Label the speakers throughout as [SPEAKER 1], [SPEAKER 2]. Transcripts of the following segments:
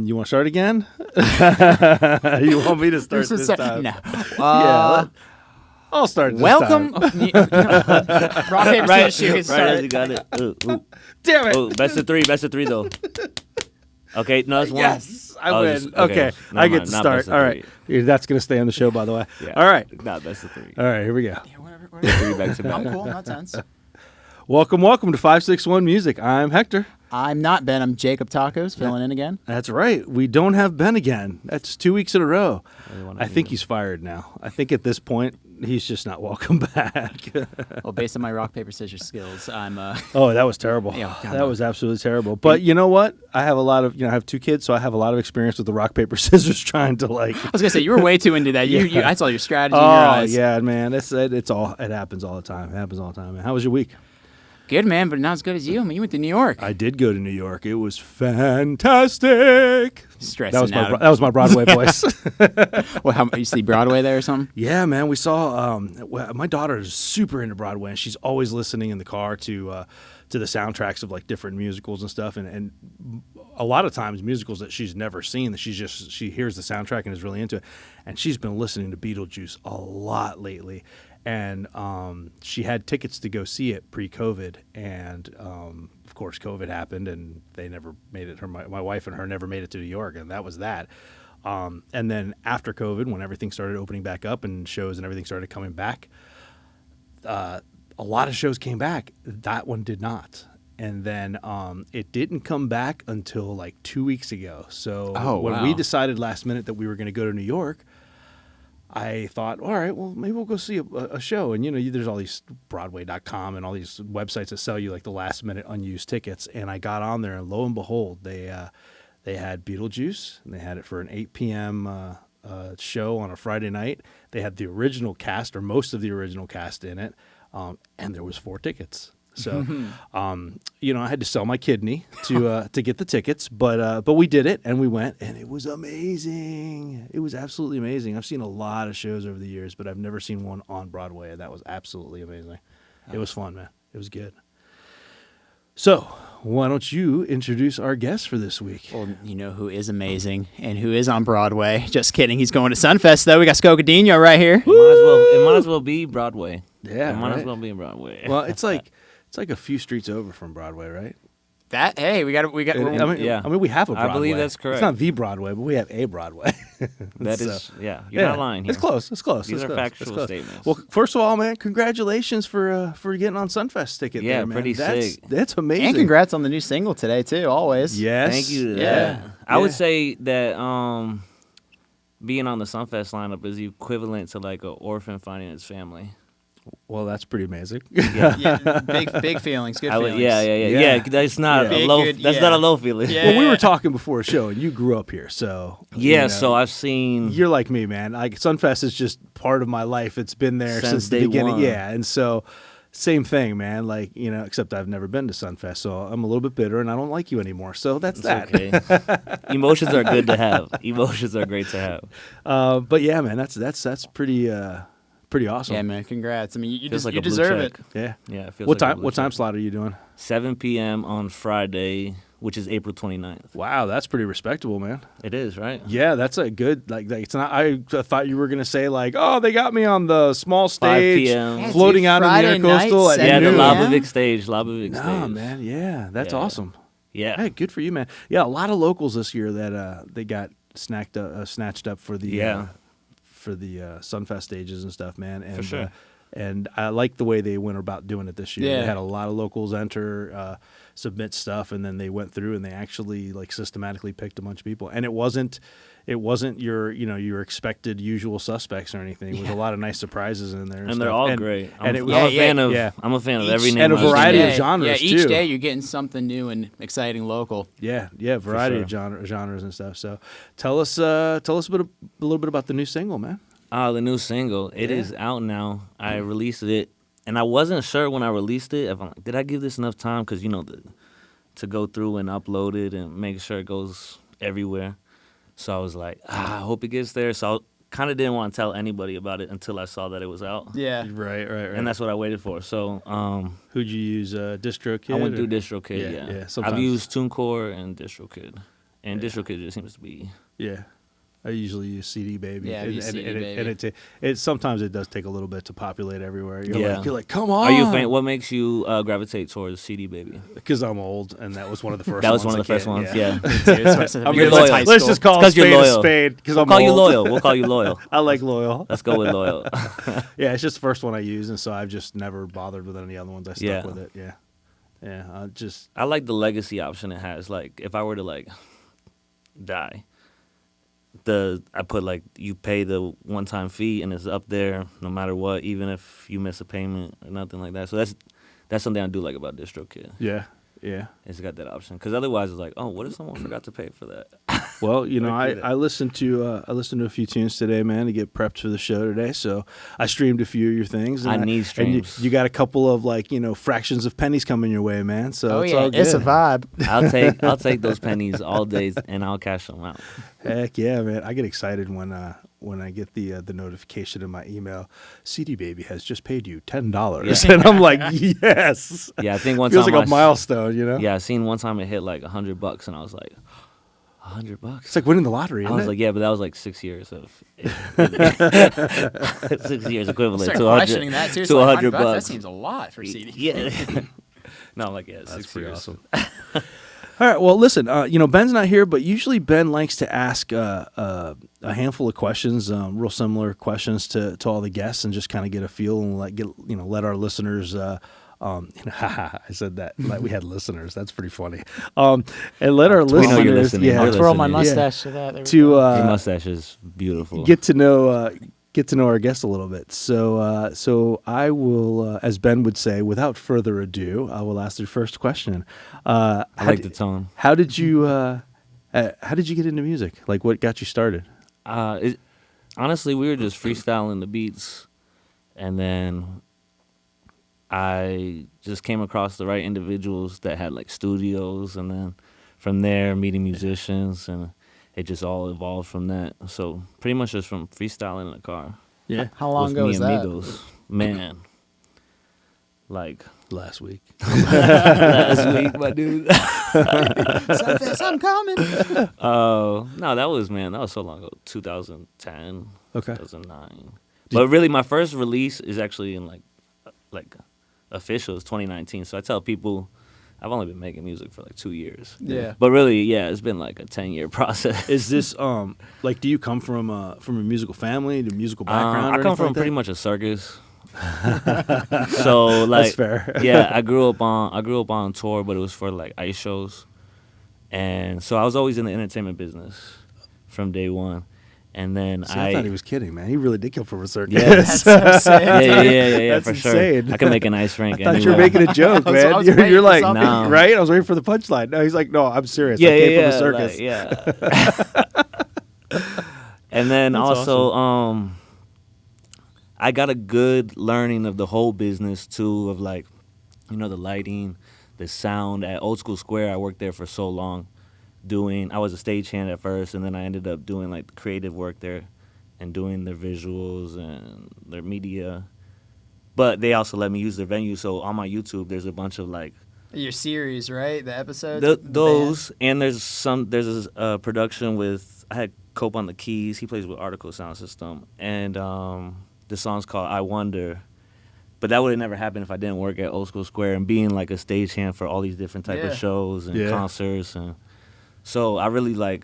[SPEAKER 1] You want to start again? You want me to start this time?
[SPEAKER 2] No.
[SPEAKER 1] I'll start this
[SPEAKER 2] welcome.
[SPEAKER 1] time.
[SPEAKER 2] Rock, paper, scissors, shoot.
[SPEAKER 3] Right as you got it.
[SPEAKER 1] Damn it.
[SPEAKER 3] Oh, best of three though. Okay, no, it's one.
[SPEAKER 1] Yes, I win. Okay, I get to start. All right. That's going to stay on the show, by the way.
[SPEAKER 3] Yeah.
[SPEAKER 1] All right.
[SPEAKER 3] Not best of three.
[SPEAKER 1] All right, here we go.
[SPEAKER 2] Yeah, whatever.
[SPEAKER 3] Three back to back.
[SPEAKER 2] I'm cool. Not tense.
[SPEAKER 1] Welcome to 561 Music. I'm Hector.
[SPEAKER 2] I'm not Ben. I'm Jakob Takos, filling in again.
[SPEAKER 1] That's right. We don't have Ben again. That's 2 weeks in a row. I think he's fired now. I think at this point, he's just not welcome back.
[SPEAKER 2] Well, based on my rock, paper, scissors skills, I'm...
[SPEAKER 1] Oh, that was terrible.
[SPEAKER 2] Yeah,
[SPEAKER 1] that was absolutely terrible. But you know what? I have I have 2 kids, so I have a lot of experience with the rock, paper, scissors trying to like...
[SPEAKER 2] I was going to say, you were way too into that. I saw your strategy in your
[SPEAKER 1] Oh,
[SPEAKER 2] eyes.
[SPEAKER 1] yeah, man. It happens all the time. It happens all the time, man. How was your week?
[SPEAKER 2] Good, man, but not as good as you. I mean, you went to New York.
[SPEAKER 1] I did go to New York. It was fantastic.
[SPEAKER 2] Stressing
[SPEAKER 1] That was my Broadway voice.
[SPEAKER 2] Well, you see Broadway there or something?
[SPEAKER 1] Yeah, man. We saw. My daughter is super into Broadway, and she's always listening in the car to the soundtracks of like different musicals and stuff. And a lot of times musicals that she's never seen, that she hears the soundtrack and is really into it. And she's been listening to Beetlejuice a lot lately. And she had tickets to go see it pre-COVID, and of course COVID happened, and they never made it. My wife and her never made it to New York, and that was that. And then after COVID, when everything started opening back up and shows and everything started coming back, a lot of shows came back. That one did not. And then it didn't come back until like 2 weeks ago. So when we decided last minute that we were going to go to New York, I thought, all right, well, maybe we'll go see a show. And, there's all these Broadway.com and all these websites that sell you like the last minute unused tickets. And I got on there, and lo and behold, they had Beetlejuice, and they had it for an 8 p.m. Show on a Friday night. They had the original cast, or most of the original cast in it, and there was 4 tickets. So, I had to sell my kidney to get the tickets, but we did it, and we went, and it was amazing. It was absolutely amazing. I've seen a lot of shows over the years, but I've never seen one on Broadway, and that was absolutely amazing. It was fun, man. It was good. So, why don't you introduce our guest for this week?
[SPEAKER 2] Well, you know who is amazing and who is on Broadway. Just kidding. He's going to Sunfest, though. We got Sko Gudiño right here.
[SPEAKER 3] It might as well be Broadway.
[SPEAKER 1] Yeah,
[SPEAKER 3] it might as well be Broadway.
[SPEAKER 1] Well, it's like a few streets over from Broadway, right?
[SPEAKER 2] We got.
[SPEAKER 1] we have a Broadway.
[SPEAKER 3] I believe that's correct.
[SPEAKER 1] It's not the Broadway, but we have a Broadway.
[SPEAKER 3] You're not lying here.
[SPEAKER 1] It's close.
[SPEAKER 3] These are factual statements.
[SPEAKER 1] Well, first of all, man, congratulations for getting on Sunfest ticket.
[SPEAKER 3] Yeah,
[SPEAKER 1] there, man.
[SPEAKER 3] pretty sick.
[SPEAKER 1] That's amazing.
[SPEAKER 2] And congrats on the new single today too. Always.
[SPEAKER 1] Yes.
[SPEAKER 3] Thank you.
[SPEAKER 2] Yeah.
[SPEAKER 3] I would say that being on the Sunfest lineup is equivalent to like an orphan finding its family.
[SPEAKER 1] Well, that's pretty amazing.
[SPEAKER 2] Yeah, big feelings, good feelings.
[SPEAKER 3] Yeah. That's not a low. That's not a low feeling.
[SPEAKER 2] Yeah.
[SPEAKER 1] Well, we were talking before a show, and you grew up here, so
[SPEAKER 3] So I've seen.
[SPEAKER 1] You're like me, man. Like Sunfest is just part of my life. It's been there since the beginning.
[SPEAKER 3] One.
[SPEAKER 1] Yeah, and so same thing, man. Like except I've never been to Sunfest, so I'm a little bit bitter, and I don't like you anymore. So that's that.
[SPEAKER 3] Okay. Emotions are good to have. Emotions are great to have.
[SPEAKER 1] But yeah, man, that's pretty. Pretty awesome.
[SPEAKER 2] Yeah, man. Congrats. I mean, you
[SPEAKER 3] like
[SPEAKER 2] deserve it.
[SPEAKER 1] Yeah.
[SPEAKER 3] Yeah.
[SPEAKER 1] What time slot are you doing?
[SPEAKER 3] 7 p.m. on Friday, which is April 29th.
[SPEAKER 1] Wow, that's pretty respectable, man.
[SPEAKER 3] It is, right?
[SPEAKER 1] Yeah, that's a good like it's not. I thought you were gonna say like, oh, they got me on the small stage,
[SPEAKER 3] 5 p.m.
[SPEAKER 1] floating out
[SPEAKER 2] Friday
[SPEAKER 1] in the intercoastal.
[SPEAKER 2] night,
[SPEAKER 3] Yeah, the
[SPEAKER 2] noon.
[SPEAKER 3] Labovic stage. Labovic stage.
[SPEAKER 1] No, man. Yeah, that's awesome.
[SPEAKER 3] Yeah.
[SPEAKER 1] Hey, good for you, man. Yeah, a lot of locals this year that they got snatched up for the Sunfest stages and stuff, man. And,
[SPEAKER 3] for sure.
[SPEAKER 1] And I like the way they went about doing it this year.
[SPEAKER 2] Yeah.
[SPEAKER 1] They had a lot of locals enter, submit stuff, and then they went through and they actually like systematically picked a bunch of people. And it wasn't your expected usual suspects or anything. It was a lot of nice surprises in there.
[SPEAKER 3] And they're all great. I'm a fan of every name.
[SPEAKER 1] And a variety of
[SPEAKER 2] day.
[SPEAKER 1] genres,
[SPEAKER 2] Yeah, each
[SPEAKER 1] too.
[SPEAKER 2] day you're getting something new and exciting local.
[SPEAKER 1] Yeah, variety of genres and stuff. So tell us a little bit about the new single, man.
[SPEAKER 3] The new single. It is out now. I released it, and I wasn't sure when I released it. If did I give this enough time? Because to go through and upload it and make sure it goes everywhere. So I was like, I hope it gets there. So I kind of didn't want to tell anybody about it until I saw that it was out.
[SPEAKER 2] Yeah.
[SPEAKER 1] Right.
[SPEAKER 3] And that's what I waited for. So
[SPEAKER 1] who'd you use? DistroKid?
[SPEAKER 3] I went through DistroKid. Yeah.
[SPEAKER 1] Sometimes.
[SPEAKER 3] I've used TuneCore and DistroKid. And DistroKid just seems to be.
[SPEAKER 1] Yeah. I usually use CD Baby.
[SPEAKER 2] Yeah, I use CD Baby.
[SPEAKER 1] And it sometimes it does take a little bit to populate everywhere. You're like, come on.
[SPEAKER 3] Are you a fan? What makes you gravitate towards CD Baby?
[SPEAKER 1] Because I'm old, and that was one of the first.
[SPEAKER 3] That was
[SPEAKER 1] ones
[SPEAKER 3] one of the first ones. Yeah.
[SPEAKER 1] You're
[SPEAKER 3] loyal.
[SPEAKER 1] Let's just call a
[SPEAKER 3] Because you're
[SPEAKER 1] spade a
[SPEAKER 3] loyal.
[SPEAKER 1] spade. Because
[SPEAKER 3] We'll call you loyal. We'll call you loyal.
[SPEAKER 1] I like loyal.
[SPEAKER 3] Let's go with loyal.
[SPEAKER 1] Yeah, it's just the first one I use, and so I've just never bothered with any other ones. I stuck
[SPEAKER 3] Yeah.
[SPEAKER 1] with it. Yeah. Yeah.
[SPEAKER 3] I like the legacy option it has. Like, if I were to like die, I put like you pay the one-time fee and it's up there no matter what, even if you miss a payment or nothing like that. So that's something I do like about DistroKid.
[SPEAKER 1] Yeah. Yeah.
[SPEAKER 3] It's got that option, because otherwise it's like, oh, what if someone forgot to pay for that?
[SPEAKER 1] Well, I listened to a few tunes today, man, to get prepped for the show today. So I streamed a few of your things. And
[SPEAKER 3] I need streams.
[SPEAKER 1] And you got a couple of fractions of pennies coming your way, man. So it's
[SPEAKER 2] yeah,
[SPEAKER 1] all good.
[SPEAKER 2] it's a vibe.
[SPEAKER 3] I'll take those pennies all day and I'll cash them out.
[SPEAKER 1] Heck yeah, man! I get excited when I get the notification in my email. CD Baby has just paid you $10, and I'm like, yes.
[SPEAKER 3] Yeah, I think one
[SPEAKER 1] feels
[SPEAKER 3] time
[SPEAKER 1] like a milestone, you know.
[SPEAKER 3] Yeah, I seen one time it hit like $100, and I was like, $100.
[SPEAKER 1] It's like winning the lottery.
[SPEAKER 3] I
[SPEAKER 1] Isn't
[SPEAKER 3] was
[SPEAKER 1] it?
[SPEAKER 3] like, yeah, but that was like 6 years of 6 years equivalent
[SPEAKER 2] Start
[SPEAKER 3] to
[SPEAKER 2] questioning that too. It's
[SPEAKER 3] to
[SPEAKER 2] like
[SPEAKER 3] $100.
[SPEAKER 2] That seems a lot for CD.
[SPEAKER 3] Yeah. No, I'm like, yeah,
[SPEAKER 1] That's
[SPEAKER 3] 6
[SPEAKER 1] pretty
[SPEAKER 3] years.
[SPEAKER 1] awesome. All right. Well, listen. Ben's not here, but usually Ben likes to ask a handful of questions, real similar questions to all the guests, and just kind of get a feel and let our listeners. I said that like we had listeners. That's pretty funny. And let our listeners.
[SPEAKER 3] We know you're listening.
[SPEAKER 1] Yeah,
[SPEAKER 3] You're
[SPEAKER 2] Twirl my
[SPEAKER 3] listening.
[SPEAKER 2] mustache to that. There we
[SPEAKER 1] to
[SPEAKER 2] go.
[SPEAKER 3] Your mustache is beautiful.
[SPEAKER 1] get to know our guests a little bit. So I will, as Ben would say, without further ado, I will ask the first question.
[SPEAKER 3] I like the tone.
[SPEAKER 1] How did you get into music? Like, what got you started?
[SPEAKER 3] Honestly, we were just freestyling the beats, and then I just came across the right individuals that had like studios, and then from there meeting musicians, and it just all evolved from that. So pretty much just from freestyling in the car.
[SPEAKER 1] Yeah.
[SPEAKER 2] How long
[SPEAKER 3] with
[SPEAKER 2] ago
[SPEAKER 3] me
[SPEAKER 2] was
[SPEAKER 3] and
[SPEAKER 2] that?
[SPEAKER 3] Migos. Man, like
[SPEAKER 1] Last week.
[SPEAKER 3] last week, my dude.
[SPEAKER 2] Sunfast, I'm coming.
[SPEAKER 3] No, that was so long ago. 2010,
[SPEAKER 1] Okay.
[SPEAKER 3] 2009. But really, my first release is actually in like official is 2019. So I tell people I've only been making music for like 2 years.
[SPEAKER 2] Yeah.
[SPEAKER 3] But really, yeah, it's been like a 10-year process.
[SPEAKER 1] Is this like, do you come from a musical family, a musical background?
[SPEAKER 3] I come from pretty much a circus. So like,
[SPEAKER 1] That's fair.
[SPEAKER 3] Yeah, I grew up on tour, but it was for like ice shows, and so I was always in the entertainment business from day one. And then
[SPEAKER 1] I thought he was kidding, man. He really did come from a circus.
[SPEAKER 3] Yeah.
[SPEAKER 2] That's so insane.
[SPEAKER 3] yeah,
[SPEAKER 1] That's
[SPEAKER 3] for
[SPEAKER 1] insane.
[SPEAKER 3] sure. I can make an ice rink.
[SPEAKER 1] I thought you were
[SPEAKER 3] anywhere.
[SPEAKER 1] making a joke,
[SPEAKER 2] I
[SPEAKER 1] man.
[SPEAKER 2] was
[SPEAKER 1] You're
[SPEAKER 2] waiting
[SPEAKER 1] like,
[SPEAKER 2] for
[SPEAKER 3] something.
[SPEAKER 1] right? I was waiting for the punchline. No, he's like, no, I'm serious.
[SPEAKER 3] Yeah,
[SPEAKER 1] I came
[SPEAKER 3] yeah,
[SPEAKER 1] from a circus.
[SPEAKER 3] yeah. And then
[SPEAKER 1] That's
[SPEAKER 3] also, I got a good learning of the whole business too, of like, the lighting, the sound. At Old School Square, I worked there for so long. I was a stagehand at first, and then I ended up doing like the creative work there, and doing their visuals and their media. But they also let me use their venue, so on my YouTube, there's a bunch of like
[SPEAKER 2] Your series, right? The episodes. The
[SPEAKER 3] those, and there's a production with, I had Cope on the keys. He plays with Article Sound System, and the song's called I Wonder. But that would have never happened if I didn't work at Old School Square and being like a stagehand for all these different type of shows and concerts. And so I really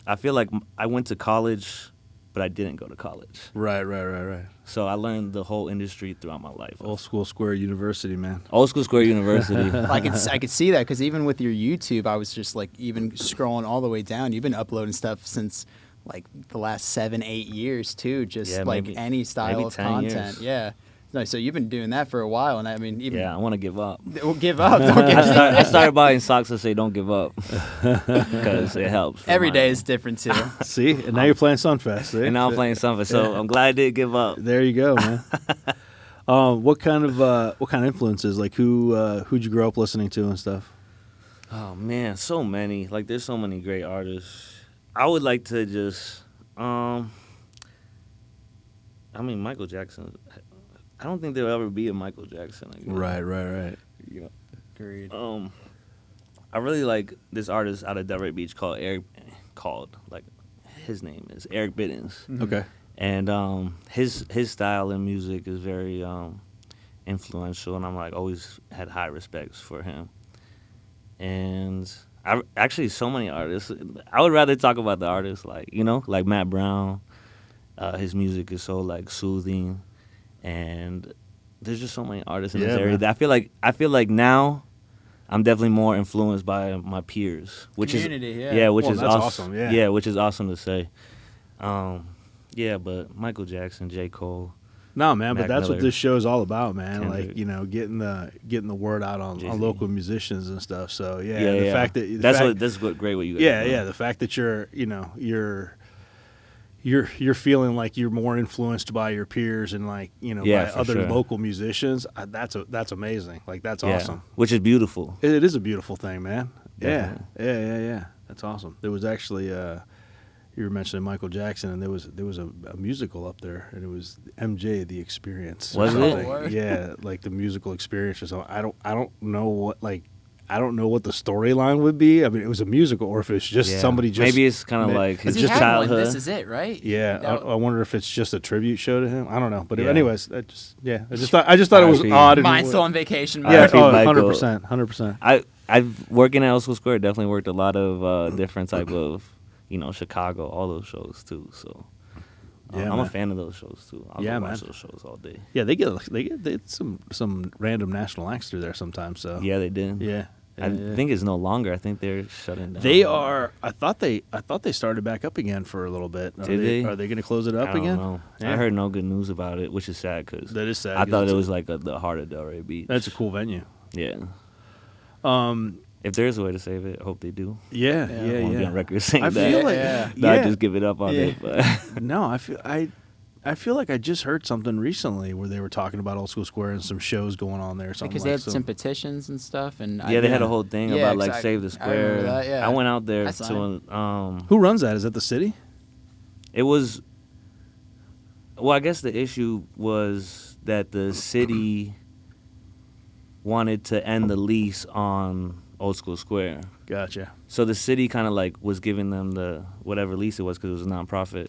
[SPEAKER 3] I feel like I went to college, but I didn't go to college.
[SPEAKER 1] Right.
[SPEAKER 3] So I learned the whole industry throughout my life.
[SPEAKER 1] Old School Square University, man.
[SPEAKER 3] Old School Square University.
[SPEAKER 2] I could see that, because even with your YouTube, I was just like even scrolling all the way down. You've been uploading stuff since like the last 7-8 years too. Just like
[SPEAKER 3] maybe,
[SPEAKER 2] any style of
[SPEAKER 3] 10
[SPEAKER 2] content.
[SPEAKER 3] years.
[SPEAKER 2] Yeah. No, so you've been doing that for a while, and I mean, even
[SPEAKER 3] Yeah, I want to give up.
[SPEAKER 2] Don't give up. Don't give up.
[SPEAKER 3] I started buying socks that say "Don't give up" because it helps.
[SPEAKER 2] Every day is different too.
[SPEAKER 1] See, and now you're playing Sunfest. See?
[SPEAKER 3] And now I'm playing something, so I'm glad I did give up.
[SPEAKER 1] There you go, man. What kind of influences? Like who'd you grow up listening to and stuff?
[SPEAKER 3] Oh man, so many. Like, there's so many great artists. I would like to just, Michael Jackson. I don't think there'll ever be a Michael Jackson again.
[SPEAKER 1] Right.
[SPEAKER 3] You know,
[SPEAKER 2] Agreed.
[SPEAKER 3] I really like this artist out of Delray Beach his name is Eric Biddens.
[SPEAKER 1] Okay.
[SPEAKER 3] And his style in music is very influential, and I'm like always had high respects for him. And I actually so many artists. I would rather talk about the artists like Matt Brown. His music is so like soothing, and there's just so many artists in this area that I feel like now I'm definitely more influenced by my peers, which
[SPEAKER 2] Community,
[SPEAKER 3] is which is
[SPEAKER 1] that's
[SPEAKER 3] awesome.
[SPEAKER 1] yeah,
[SPEAKER 3] which is awesome to say. But Michael Jackson, J. Cole.
[SPEAKER 1] No, man,
[SPEAKER 3] Mac
[SPEAKER 1] but that's
[SPEAKER 3] Miller,
[SPEAKER 1] what this show is all about, man.
[SPEAKER 3] Kendrick.
[SPEAKER 1] Like, you know, getting the word out on local musicians and stuff. So
[SPEAKER 3] the
[SPEAKER 1] fact that
[SPEAKER 3] that's great what you guys do.
[SPEAKER 1] the fact that you're feeling like you're more influenced by your peers and by other local musicians. That's amazing. Like that's awesome.
[SPEAKER 3] Which is beautiful.
[SPEAKER 1] It is a beautiful thing, man.
[SPEAKER 3] Definitely.
[SPEAKER 1] Yeah. That's awesome. There was actually you were mentioning Michael Jackson, and there was a musical up there, and it was MJ The Experience.
[SPEAKER 3] Was
[SPEAKER 2] it?
[SPEAKER 1] Yeah, like the musical experience or something. I don't know what the storyline would be. I mean, it was a musical, or if it's just somebody just
[SPEAKER 3] maybe it's kind of like his childhood.
[SPEAKER 2] This Is It, right?
[SPEAKER 1] Yeah, I wonder if it's just a tribute show to him. I don't know, but anyways, I just thought it was odd.
[SPEAKER 2] Mine's still on vacation.
[SPEAKER 1] Yeah, 100%.
[SPEAKER 3] I've working at Old School Square definitely worked a lot of different type of Chicago, all those shows too. So I'm a fan of those shows too. I'll watch those shows all day.
[SPEAKER 1] Yeah, they get some random national acts through there sometimes. So
[SPEAKER 3] yeah, they did.
[SPEAKER 1] Yeah.
[SPEAKER 3] I think it's no longer. I think they're shutting down.
[SPEAKER 1] They are. I thought they started back up again for a little bit. Are they going to close it up again?
[SPEAKER 3] I don't know. Yeah. I heard no good news about it, which is sad because
[SPEAKER 1] that is sad.
[SPEAKER 3] I thought it was like the heart of Delray Beach.
[SPEAKER 1] That's a cool venue.
[SPEAKER 3] Yeah. If there's a way to save it, I hope they do.
[SPEAKER 1] Yeah.
[SPEAKER 3] I want to be on record saying
[SPEAKER 1] I
[SPEAKER 3] that.
[SPEAKER 1] feel like
[SPEAKER 3] I just give it up on it. But
[SPEAKER 1] no, I feel like I just heard something recently where they were talking about Old School Square and some shows going on there or something.
[SPEAKER 2] Because they had some petitions and stuff, and
[SPEAKER 3] they had a whole thing about like save the square.
[SPEAKER 2] I remember that, yeah.
[SPEAKER 3] I went out there to
[SPEAKER 1] who runs that? Is that the city?
[SPEAKER 3] It was. Well, I guess the issue was that the city wanted to end the lease on Old School Square.
[SPEAKER 1] Gotcha.
[SPEAKER 3] So the city kind of like was giving them the whatever lease it was because it was a nonprofit,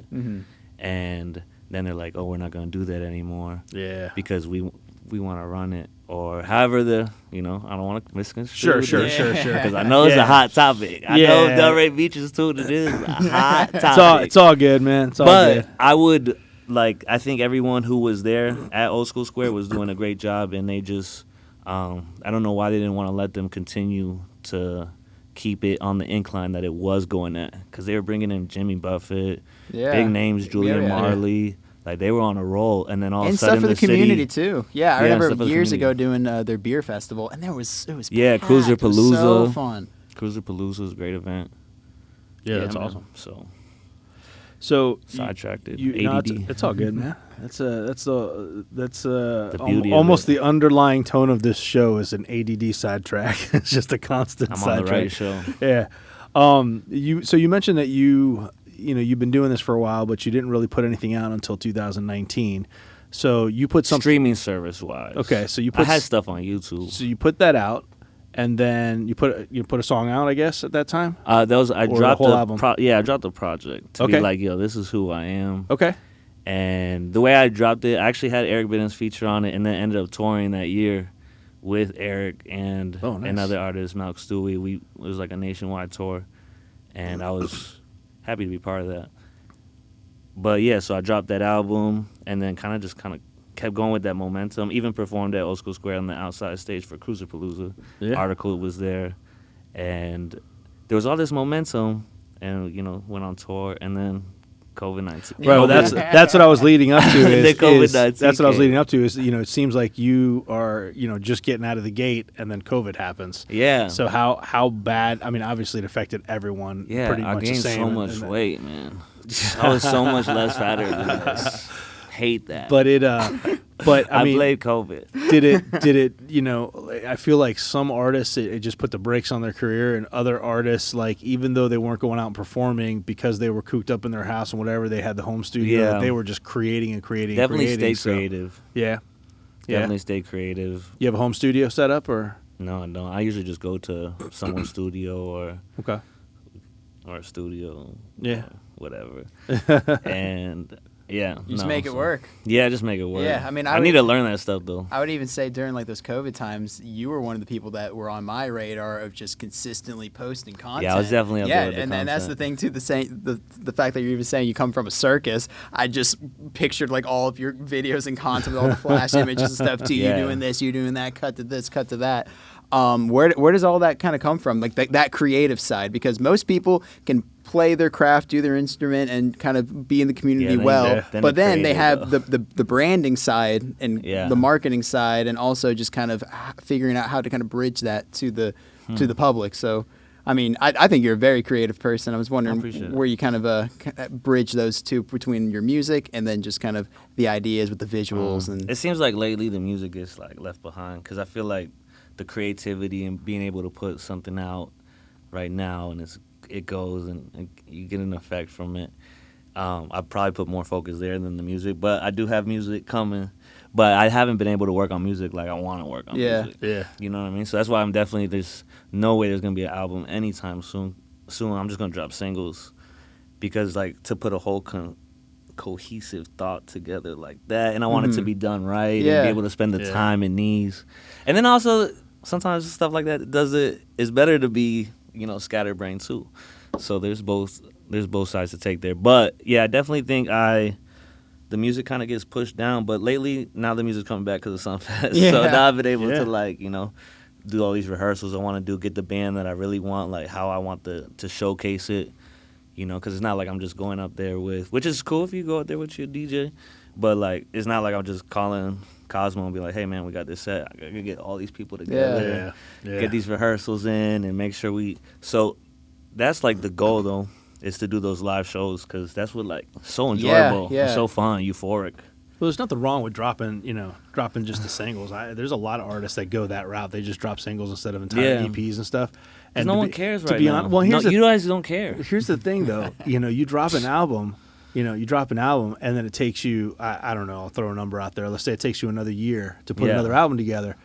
[SPEAKER 3] and then they're like, "Oh, we're not going to do that anymore."
[SPEAKER 1] Yeah.
[SPEAKER 3] Because we want to run it, or however I don't want to misconstrue.
[SPEAKER 1] Sure.
[SPEAKER 3] Because I know it's a hot topic. I know Delray Beach is too. It is a hot topic.
[SPEAKER 1] It's all good, man. It's all good.
[SPEAKER 3] I would I think everyone who was there at Old School Square was doing a great job, and they just. I don't know why they didn't want to let them continue to keep it on the incline that it was going at, because they were bringing in Jimmy Buffett, big names, Julian Marley. Like, they were on a roll, and then all of a sudden
[SPEAKER 2] stuff for the community too. Yeah, I remember years ago doing their beer festival, and it was packed.
[SPEAKER 3] Cruiser Palooza.
[SPEAKER 2] It was so fun.
[SPEAKER 3] Cruiser Palooza was a great event.
[SPEAKER 1] Yeah, that's awesome.
[SPEAKER 3] So sidetracked it. ADD.
[SPEAKER 1] It's all good, man. That's the
[SPEAKER 3] beauty
[SPEAKER 1] almost
[SPEAKER 3] of it.
[SPEAKER 1] The underlying tone of this show is an ADD sidetrack. It's just a constant sidetrack.
[SPEAKER 3] I'm on the right show.
[SPEAKER 1] Yeah. You mentioned that you've been doing this for a while, but you didn't really put anything out until 2019. So you put some
[SPEAKER 3] streaming service wise.
[SPEAKER 1] Okay, so
[SPEAKER 3] I had stuff on YouTube.
[SPEAKER 1] So you put that out. And then you put a song out, I guess, at that time.
[SPEAKER 3] I dropped
[SPEAKER 1] the whole album.
[SPEAKER 3] I dropped the project to be like, this is who I am.
[SPEAKER 1] Okay.
[SPEAKER 3] And the way I dropped it, I actually had Eric Biddens feature on it, and then ended up touring that year with Eric and another artist, Malk Stewie. It was like a nationwide tour, and I was happy to be part of that. But yeah, so I dropped that album, and then kind of kept going with that momentum. Even performed at Old School Square on the outside stage for Cruiser Palooza. Yeah. Article was there, and there was all this momentum, and went on tour, and then COVID-19.
[SPEAKER 1] Right. Well, that's what I was leading up to.
[SPEAKER 3] That's
[SPEAKER 1] what I was leading up to. Is it seems like you are just getting out of the gate, and then COVID happens.
[SPEAKER 3] Yeah.
[SPEAKER 1] So how bad? I mean, obviously it affected everyone.
[SPEAKER 3] Yeah.
[SPEAKER 1] Pretty much
[SPEAKER 3] I gained
[SPEAKER 1] the same.
[SPEAKER 3] so much weight, man. I was so much less fatter than this. Hate that.
[SPEAKER 1] But I mean,
[SPEAKER 3] blame COVID.
[SPEAKER 1] Did it, I feel like some artists, it just put the brakes on their career, and other artists, like, even though they weren't going out and performing because they were cooped up in their house and whatever, they had the home studio, they were just creating and
[SPEAKER 3] Definitely stay creative.
[SPEAKER 1] Yeah.
[SPEAKER 3] Definitely stay creative.
[SPEAKER 1] You have a home studio set up, or?
[SPEAKER 3] No, I don't. I usually just go to someone's studio or a studio,
[SPEAKER 1] Yeah,
[SPEAKER 3] whatever, and yeah,
[SPEAKER 2] You just make it work.
[SPEAKER 3] Yeah, just make it work.
[SPEAKER 2] Yeah, I mean,
[SPEAKER 3] I need to learn that stuff though.
[SPEAKER 2] I would even say during like those COVID times, you were one of the people that were on my radar of just consistently posting content.
[SPEAKER 3] Yeah, I was definitely up there with the
[SPEAKER 2] and
[SPEAKER 3] content.
[SPEAKER 2] that's the thing too. The fact that you're even saying you come from a circus, I just pictured like all of your videos and content with all the flash images and stuff to you doing this, you doing that, cut to this, cut to that. Where does all that kind of come from? Like that creative side, because most people can play their craft, do their instrument, and kind of be in the community but then they have the branding side and the marketing side, and also just kind of figuring out how to kind of bridge that to the public. So, I mean, I think you're a very creative person. I was wondering where you kind of bridge those two between your music and then just kind of the ideas with the visuals. And
[SPEAKER 3] it seems like lately the music is like left behind, because I feel like the creativity and being able to put something out right now and it goes and you get an effect from it. I probably put more focus there than the music, but I do have music coming. But I haven't been able to work on music like I want to work on music. Yeah. You know what I mean? So that's why there's no way there's going to be an album anytime soon. I'm just going to drop singles, because like to put a whole cohesive thought together like that, and I want it to be done right and be able to spend the time and knees. And then also sometimes stuff like that it's better to be, scatterbrained too. So there's both sides to take there. But yeah, I definitely think the music kind of gets pushed down, but lately now the music's coming back because of Sunfast. So now I've been able to do all these rehearsals I want to do, get the band that I really want, like how I want to showcase it, because it's not like I'm just going up there which is cool if you go up there with your DJ, but like it's not like I'm just calling Cosmo and be like, hey man, we got this set, I gotta get all these people together, get these rehearsals in and make sure so that's like the goal though, is to do those live shows, because that's what like so enjoyable, and so fun, euphoric.
[SPEAKER 1] Well, there's nothing wrong with dropping just the singles. There's a lot of artists that go that route. They just drop singles instead of entire EPs and stuff. And
[SPEAKER 3] no one cares
[SPEAKER 1] right now. Well,
[SPEAKER 3] you guys don't care.
[SPEAKER 1] Here's the thing, though. You drop an album, and then it takes you, I don't know, I'll throw a number out there. Let's say it takes you another year to put another album together.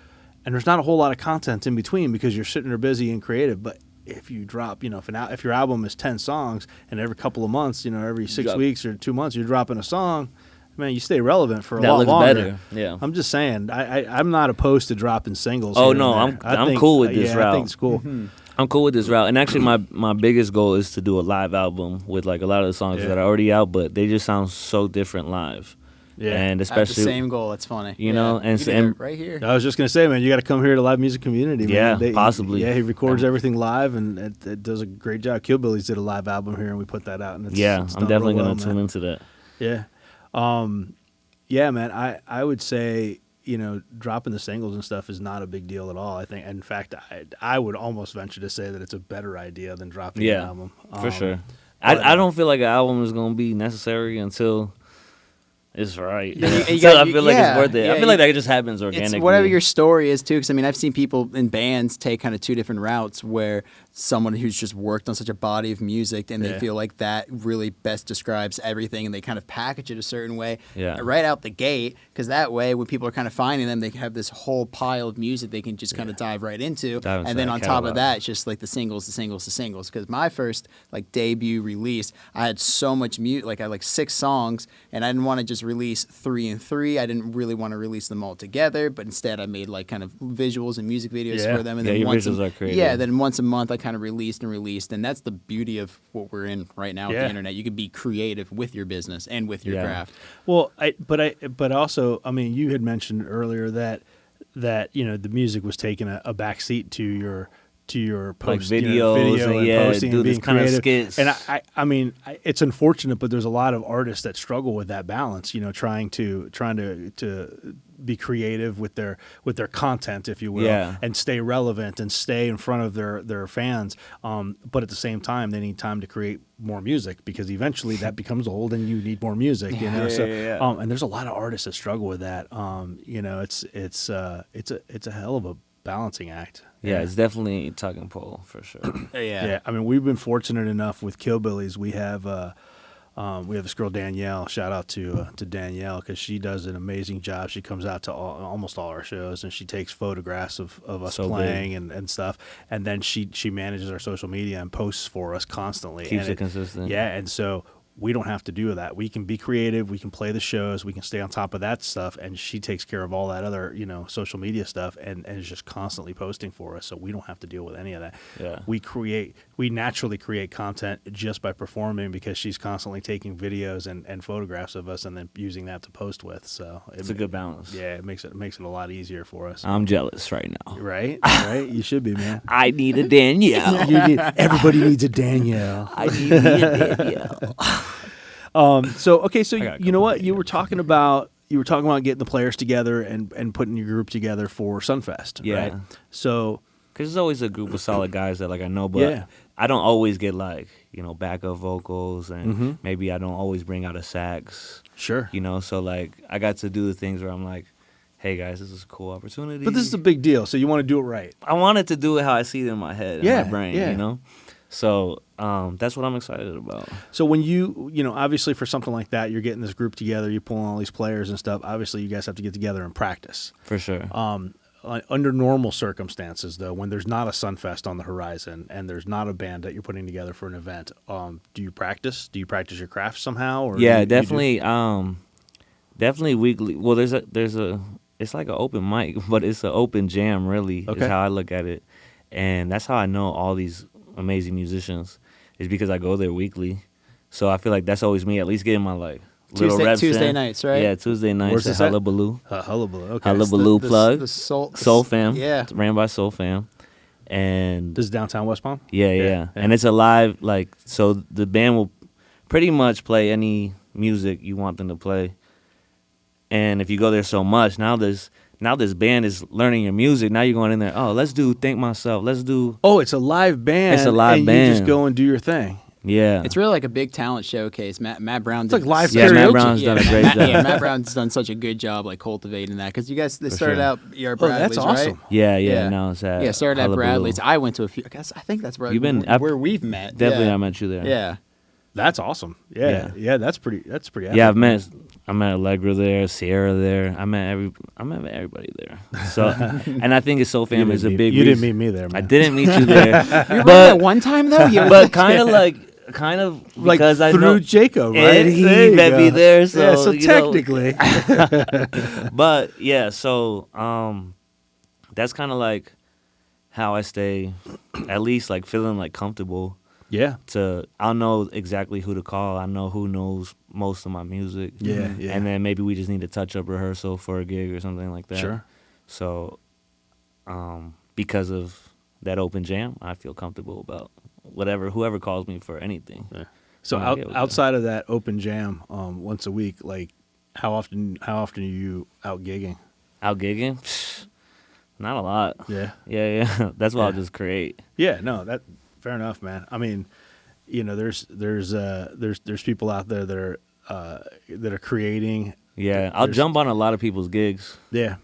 [SPEAKER 1] And there's not a whole lot of content in between because you're sitting there busy and creative. But if you drop, if your album is 10 songs and every couple of months, every 6 weeks or 2 months, you're dropping a song, man, you stay relevant for a lot longer. Better. Yeah. I'm just saying, I'm not opposed to dropping singles.
[SPEAKER 3] Oh no, I'm cool with this route.
[SPEAKER 1] I think it's cool.
[SPEAKER 3] Mm-hmm. I'm cool with this route, and actually, my biggest goal is to do a live album with like a lot of the songs that are already out, but they just sound so different live. Yeah, and especially
[SPEAKER 2] I have the same goal. That's funny.
[SPEAKER 3] And
[SPEAKER 2] right here.
[SPEAKER 1] I was just gonna say, man, you got to come here to Live Music Community. Man.
[SPEAKER 3] Yeah, possibly.
[SPEAKER 1] Yeah, he records everything live, and it does a great job. Killbillies did a live album here, and we put that out. And it's
[SPEAKER 3] I'm definitely gonna tune into that.
[SPEAKER 1] Yeah, yeah, man. I would say, dropping the singles and stuff is not a big deal at all. I think, in fact, I would almost venture to say that it's a better idea than dropping an album.
[SPEAKER 3] For sure. I don't feel like an album is going to be necessary until it's right. I feel like it's worth it. I feel like that just happens organically.
[SPEAKER 2] It's whatever your story is, too, because, I've seen people in bands take kind of two different routes, where someone who's just worked on such a body of music and they feel like that really best describes everything, and they kind of package it a certain way right out the gate, because that way when people are kind of finding them, they have this whole pile of music they can just kind of dive right into. And then on top of that, it's just like the singles. Because my first like debut release, I had so much music, like I had like 6 songs, and I didn't want to just release 3 and 3. I didn't really want to release them all together, but instead I made like kind of visuals and music videos for them. And then
[SPEAKER 3] your visuals are creative.
[SPEAKER 2] Then once a month I kind of released, and that's the beauty of what we're in right now with the internet. You can be creative with your business and with your craft.
[SPEAKER 1] Well, but also, you had mentioned earlier that the music was taking a back seat to your post,
[SPEAKER 3] like videos,
[SPEAKER 1] and posting and being
[SPEAKER 3] kind
[SPEAKER 1] creative.
[SPEAKER 3] Of skits.
[SPEAKER 1] And it's unfortunate, but there's a lot of artists that struggle with that balance. Trying to be creative with their content, if you will, and stay relevant and stay in front of their fans. But at the same time, they need time to create more music, because eventually that becomes old and you need more music. And there's a lot of artists that struggle with that. It's a hell of a balancing act.
[SPEAKER 3] Yeah, it's definitely a tug and pull for sure.
[SPEAKER 1] We've been fortunate enough with Killbillies. We have We have this girl Danielle. Shout out to Danielle because she does an amazing job. She comes out to almost all our shows and she takes photographs of us playing and stuff. And then she manages our social media and posts for us constantly.
[SPEAKER 3] Keeps it consistent.
[SPEAKER 1] Yeah, and so we don't have to do that. We can be creative. We can play the shows. We can stay on top of that stuff. And she takes care of all that other, social media stuff and is just constantly posting for us. So we don't have to deal with any of that.
[SPEAKER 3] Yeah.
[SPEAKER 1] We naturally create content just by performing because she's constantly taking videos and photographs of us and then using that to post with. So
[SPEAKER 3] it's a good balance.
[SPEAKER 1] Yeah, it makes it a lot easier for us.
[SPEAKER 3] I'm jealous right now.
[SPEAKER 1] Right? Right? You should be, man.
[SPEAKER 3] I need a Danielle.
[SPEAKER 1] Everybody needs a Danielle.
[SPEAKER 3] I need a Danielle.
[SPEAKER 1] So you know what? You were talking about getting the players together and putting your group together for Sunfest,
[SPEAKER 3] Yeah.
[SPEAKER 1] right? So
[SPEAKER 3] because there's always a group of solid guys that I know, but I don't always get backup vocals, and maybe I don't always bring out a sax.
[SPEAKER 1] Sure.
[SPEAKER 3] So I got to do the things where I'm like, hey guys, this is a cool opportunity.
[SPEAKER 1] But this is a big deal, so you want to do it right.
[SPEAKER 3] I wanted to do it how I see it in my head, in my brain,
[SPEAKER 1] yeah.
[SPEAKER 3] So that's what I'm excited about.
[SPEAKER 1] So when you obviously for something like that, you're getting this group together, you're pulling all these players and stuff. Obviously, you guys have to get together and practice.
[SPEAKER 3] For sure.
[SPEAKER 1] Under normal circumstances, though, when there's not a Sunfest on the horizon and there's not a band that you're putting together for an event, do you practice? Do you practice your craft somehow? Or
[SPEAKER 3] definitely. Definitely weekly. Well, there's a. It's like an open mic, but it's an open jam. Really, is how I look at it, and that's how I know all these amazing musicians is because I go there weekly. So I feel like that's always me, at least getting my little reps
[SPEAKER 2] Tuesday
[SPEAKER 3] in.
[SPEAKER 2] nights, right?
[SPEAKER 3] Yeah, Tuesday nights.
[SPEAKER 1] Where's this
[SPEAKER 3] at
[SPEAKER 1] at?
[SPEAKER 3] Hullabaloo.
[SPEAKER 1] Hullabaloo. Okay.
[SPEAKER 3] Hullabaloo plug.
[SPEAKER 2] The Soul
[SPEAKER 3] Fam.
[SPEAKER 2] Yeah.
[SPEAKER 3] It's ran by Soul Fam. And
[SPEAKER 1] This is downtown West Palm?
[SPEAKER 3] yeah. And it's a live, so the band will pretty much play any music you want them to play. And if you go there so much, now this band is learning your music. Now you're going in there, let's do Thank Myself. Let's do...
[SPEAKER 1] Oh, it's a live band.
[SPEAKER 3] It's a live band.
[SPEAKER 1] You just go and do your thing.
[SPEAKER 3] Yeah.
[SPEAKER 2] It's really like a big talent showcase. Matt Brown
[SPEAKER 1] It's like live
[SPEAKER 3] Yeah,
[SPEAKER 1] karaoke.
[SPEAKER 3] Matt Brown's done a great job.
[SPEAKER 2] Yeah, Matt Brown's done such a good job cultivating that because you guys started out at Bradley's,
[SPEAKER 1] that's awesome.
[SPEAKER 2] right?
[SPEAKER 3] Yeah. Now it's at
[SPEAKER 2] started at
[SPEAKER 3] Hullabaloo.
[SPEAKER 2] Bradley's. I went to a few. I think that's where where we've met.
[SPEAKER 3] Definitely,
[SPEAKER 2] yeah.
[SPEAKER 3] I met you there.
[SPEAKER 2] Yeah.
[SPEAKER 1] That's awesome. Yeah, that's pretty epic.
[SPEAKER 3] Yeah, I met Allegra there, Sierra there. I met everybody there. So, and I think it's Soul Fam is a big.
[SPEAKER 1] You didn't meet me there, man.
[SPEAKER 3] I didn't meet you there.
[SPEAKER 2] You were there one time though.
[SPEAKER 3] But kind of because I
[SPEAKER 1] through
[SPEAKER 3] know
[SPEAKER 1] Jacob, right?
[SPEAKER 3] and he met me there. So,
[SPEAKER 1] so technically,
[SPEAKER 3] but yeah, so that's kind of how I stay, at least feeling comfortable.
[SPEAKER 1] yeah.
[SPEAKER 3] I'll know exactly who to call. I know who knows most of my music.
[SPEAKER 1] Yeah.
[SPEAKER 3] And then maybe we just need to touch up rehearsal for a gig or something like that.
[SPEAKER 1] Sure.
[SPEAKER 3] So, because of that open jam, I feel comfortable about whoever calls me for anything.
[SPEAKER 1] Yeah. So
[SPEAKER 3] I'm okay with
[SPEAKER 1] outside of that open jam, once a week, how often are you out gigging?
[SPEAKER 3] Out gigging? Not a lot.
[SPEAKER 1] Yeah.
[SPEAKER 3] Yeah. That's why I'll just create.
[SPEAKER 1] Yeah. No, fair enough, man. I mean, there's people out there that are creating.
[SPEAKER 3] Yeah, I'll jump on a lot of people's gigs.
[SPEAKER 1] Yeah.